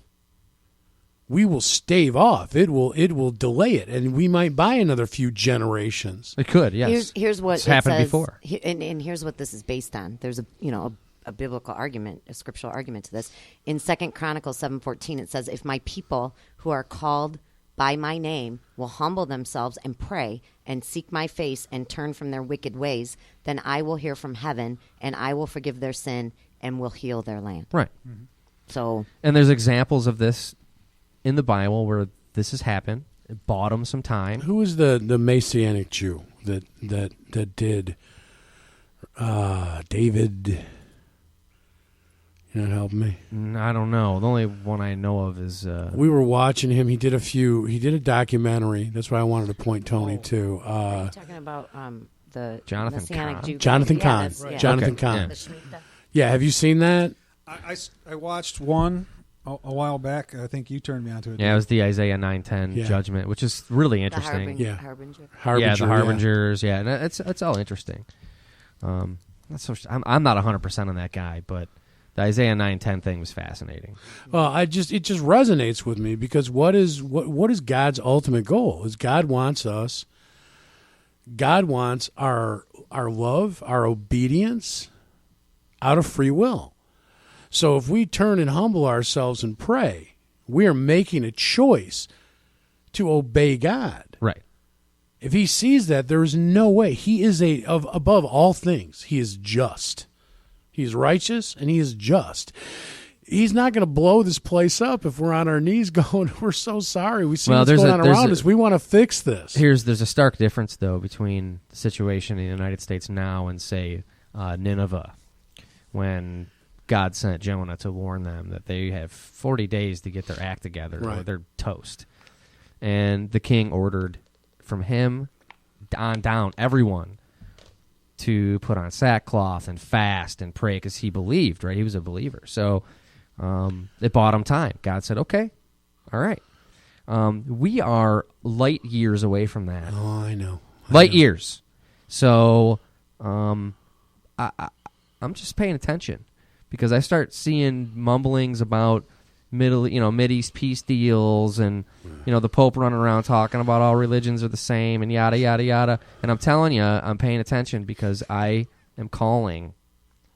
we will stave off. It will delay it, and we might buy another few generations. It could, yes. Here's what it's happened before, and here's what this is based on. There's a biblical argument, a scriptural argument to this. In 2 Chronicles 7:14, it says, "If my people who are called by my name will humble themselves and pray and seek my face and turn from their wicked ways, then I will hear from heaven and I will forgive their sin and will heal their land." Right. So, and there's examples of this in the Bible where this has happened. It bought them some time. Who is the Messianic Jew that did David? You know, help me. I don't know. The only one I know of is we were watching him. He did a documentary. That's what I wanted to point Tony to. are you talking about the Jonathan Messianic Cahn. Jew? Jonathan Yeah, Cahn. that's- yeah. Jonathan Okay, Cahn. yeah. The Shemitah. Yeah, have you seen that? I watched one a while back. I think you turned me onto it. Yeah, it was the Isaiah 9:10 Yeah. judgment, which is really The interesting. Yeah. Harbinger. Yeah, the Harbingers. Yeah, and it's all interesting. That's so. I'm not 100% on that guy, but the Isaiah 9:10 thing was fascinating. Well, it just resonates with me because what is God's ultimate goal? Is God wants our love, our obedience out of free will. So if we turn and humble ourselves and pray, we are making a choice to obey God. Right. If he sees that, there is no way. He is above all things. He is just. He is righteous and he is just. He's not going to blow this place up if we're on our knees going, "We're so sorry. We see what's going on around us. We want to fix this." There's a stark difference, though, between the situation in the United States now and, say, Nineveh, when God sent Jonah to warn them that they have 40 days to get their act together or they're toast. And the king ordered from him on down everyone to put on sackcloth and fast and pray because he believed, right? He was a believer. So it bought him time. God said, okay, all right. We are light years away from that. Oh, I know. Light years. So I'm just paying attention because I start seeing mumblings about Mideast peace deals and the Pope running around talking about all religions are the same and yada yada yada. And I'm telling you, I'm paying attention because I am calling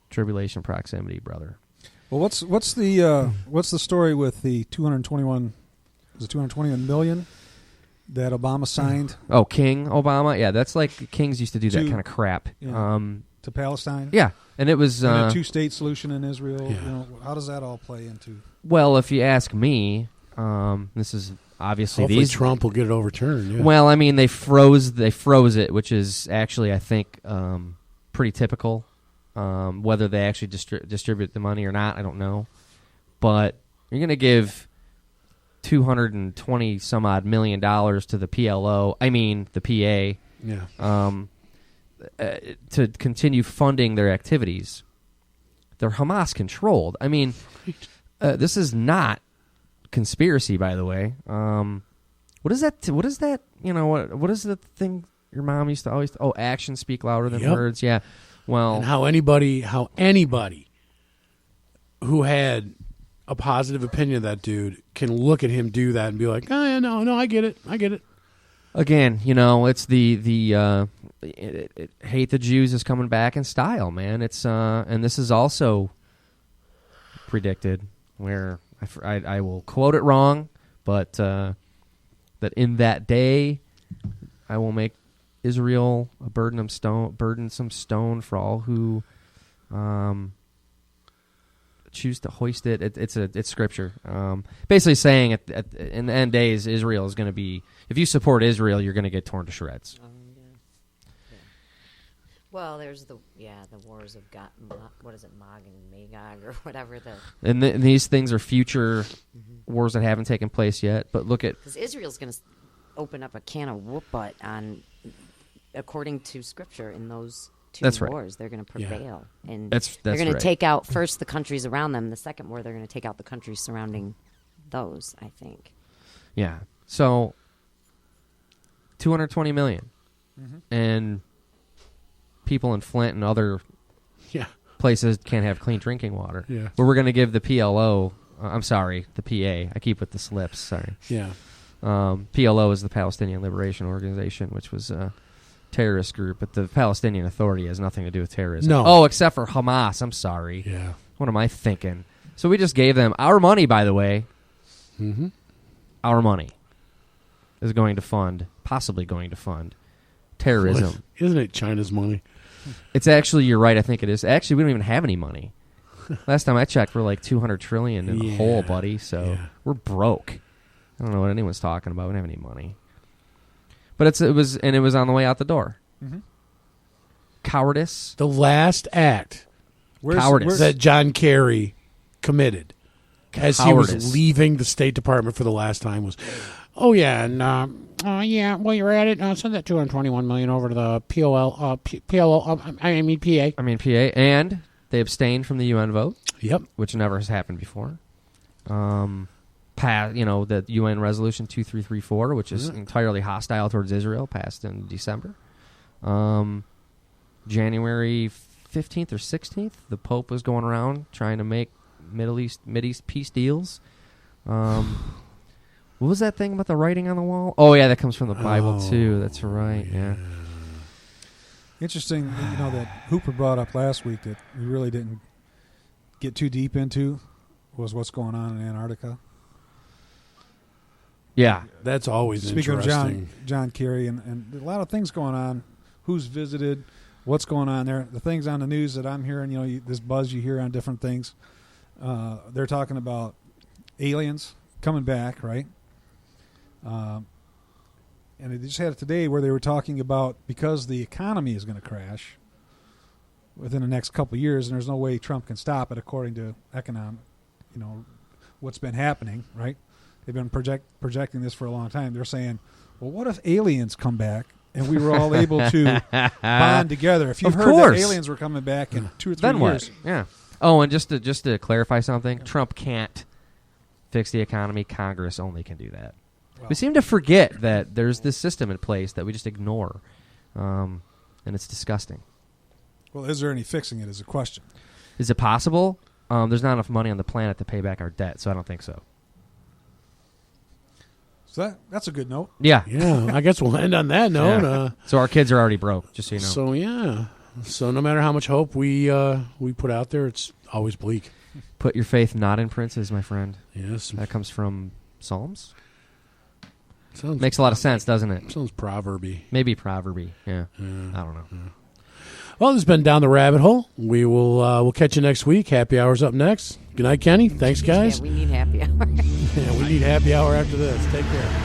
tribulation proximity, brother. Well, what's the story with the 221 million that Obama signed? Oh, King Obama? Yeah, that's like kings used to do that kind of crap. Yeah. To Palestine? Yeah, and it was and a two-state solution in Israel. Yeah. How does that all play into? Well, if you ask me, this is obviously Hopefully Trump will get it overturned. Yeah. Well, I mean, they froze it, which is actually, I think, pretty typical. Whether they actually distribute the money or not, I don't know. But you're going to give $220 some odd million to the PLO. I mean, the PA. Yeah. To continue funding their activities. They're Hamas controlled. I mean, this is not conspiracy, by the way. What is that? What is that? What is the thing your mom used to always? Oh, actions speak louder than words. Yeah. Well, and how anybody who had a positive opinion of that dude can look at him do that and be like, "Oh yeah, no, I get it." Again, it's the hate the Jews is coming back in style, man. It's and this is also predicted, where I will quote it wrong, but that in that day I will make Israel a burdensome stone for all who choose to hoist it. It's scripture, basically saying in the end days Israel is going to be. If you support Israel, you're going to get torn to shreds. Well, there's the wars of what is it, Mog and Magog or whatever the. And these things are future wars that haven't taken place yet. But look at because Israel's going to open up a can of whoop butt on, according to Scripture, in those two wars. They're going to prevail, and they're going to take out first the countries around them. The second war, they're going to take out the countries surrounding those. I think. Yeah. So. 220 million, and people in Flint and other places can't have clean drinking water. Yeah. But we're going to give the PLO. I'm sorry, the PA. I keep with the slips. Sorry. Yeah. PLO is the Palestinian Liberation Organization, which was a terrorist group, but the Palestinian Authority has nothing to do with terrorism. No. Oh, except for Hamas. I'm sorry. Yeah. What am I thinking? So we just gave them our money, by the way. Mm-hmm. Our money is possibly going to fund terrorism. Isn't it China's money? It's actually, you're right, I think it is. Actually, we don't even have any money. Last time I checked, we're like $200 trillion in the hole, buddy, so we're broke. I don't know what anyone's talking about. We don't have any money. But it was on the way out the door. Mm-hmm. Cowardice. The last act Cowardice. that John Kerry committed as he was leaving the State Department for the last time was, while you're at it, send that $221 million over to the PA. And they abstained from the UN vote. Yep. Which never has happened before. The UN Resolution 2334, which is entirely hostile towards Israel, passed in December. January 15th or 16th, the Pope was going around trying to make Mideast peace deals. What was that thing about the writing on the wall? Oh, yeah, that comes from the Bible, too. That's right, yeah. Interesting, that Hooper brought up last week that we really didn't get too deep into was what's going on in Antarctica. Yeah. That's always Speaking interesting. of John Kerry, and a lot of things going on, who's visited, what's going on there. The things on the news that I'm hearing, this buzz you hear on different things, they're talking about aliens coming back, right? And they just had it today where they were talking about because the economy is going to crash within the next couple of years, and there's no way Trump can stop it according to what's been happening, right? They've been projecting this for a long time. They're saying, well, what if aliens come back and we were all able to bond together? If you've heard that aliens were coming back in 2 or 3 years. What? Yeah. Oh, and just to clarify something, Trump can't fix the economy. Congress only can do that. Well, we seem to forget that there's this system in place that we just ignore, and it's disgusting. Well, is there any fixing it is a question. Is it possible? There's not enough money on the planet to pay back our debt, so I don't think so. So that's a good note. Yeah. Yeah, I guess we'll end on that note. Yeah. So our kids are already broke, just so you know. So, yeah. So no matter how much hope we put out there, it's always bleak. Put your faith not in princes, my friend. Yes. That comes from Psalms. Makes a lot of sense, doesn't it? Sounds proverby. Maybe proverby, yeah. I don't know. Yeah. Well, this has been Down the Rabbit Hole. We will we'll catch you next week. Happy Hour's up next. Good night, Kenny. Thanks, guys. Yeah, we need happy hour. Yeah, we need happy hour after this. Take care.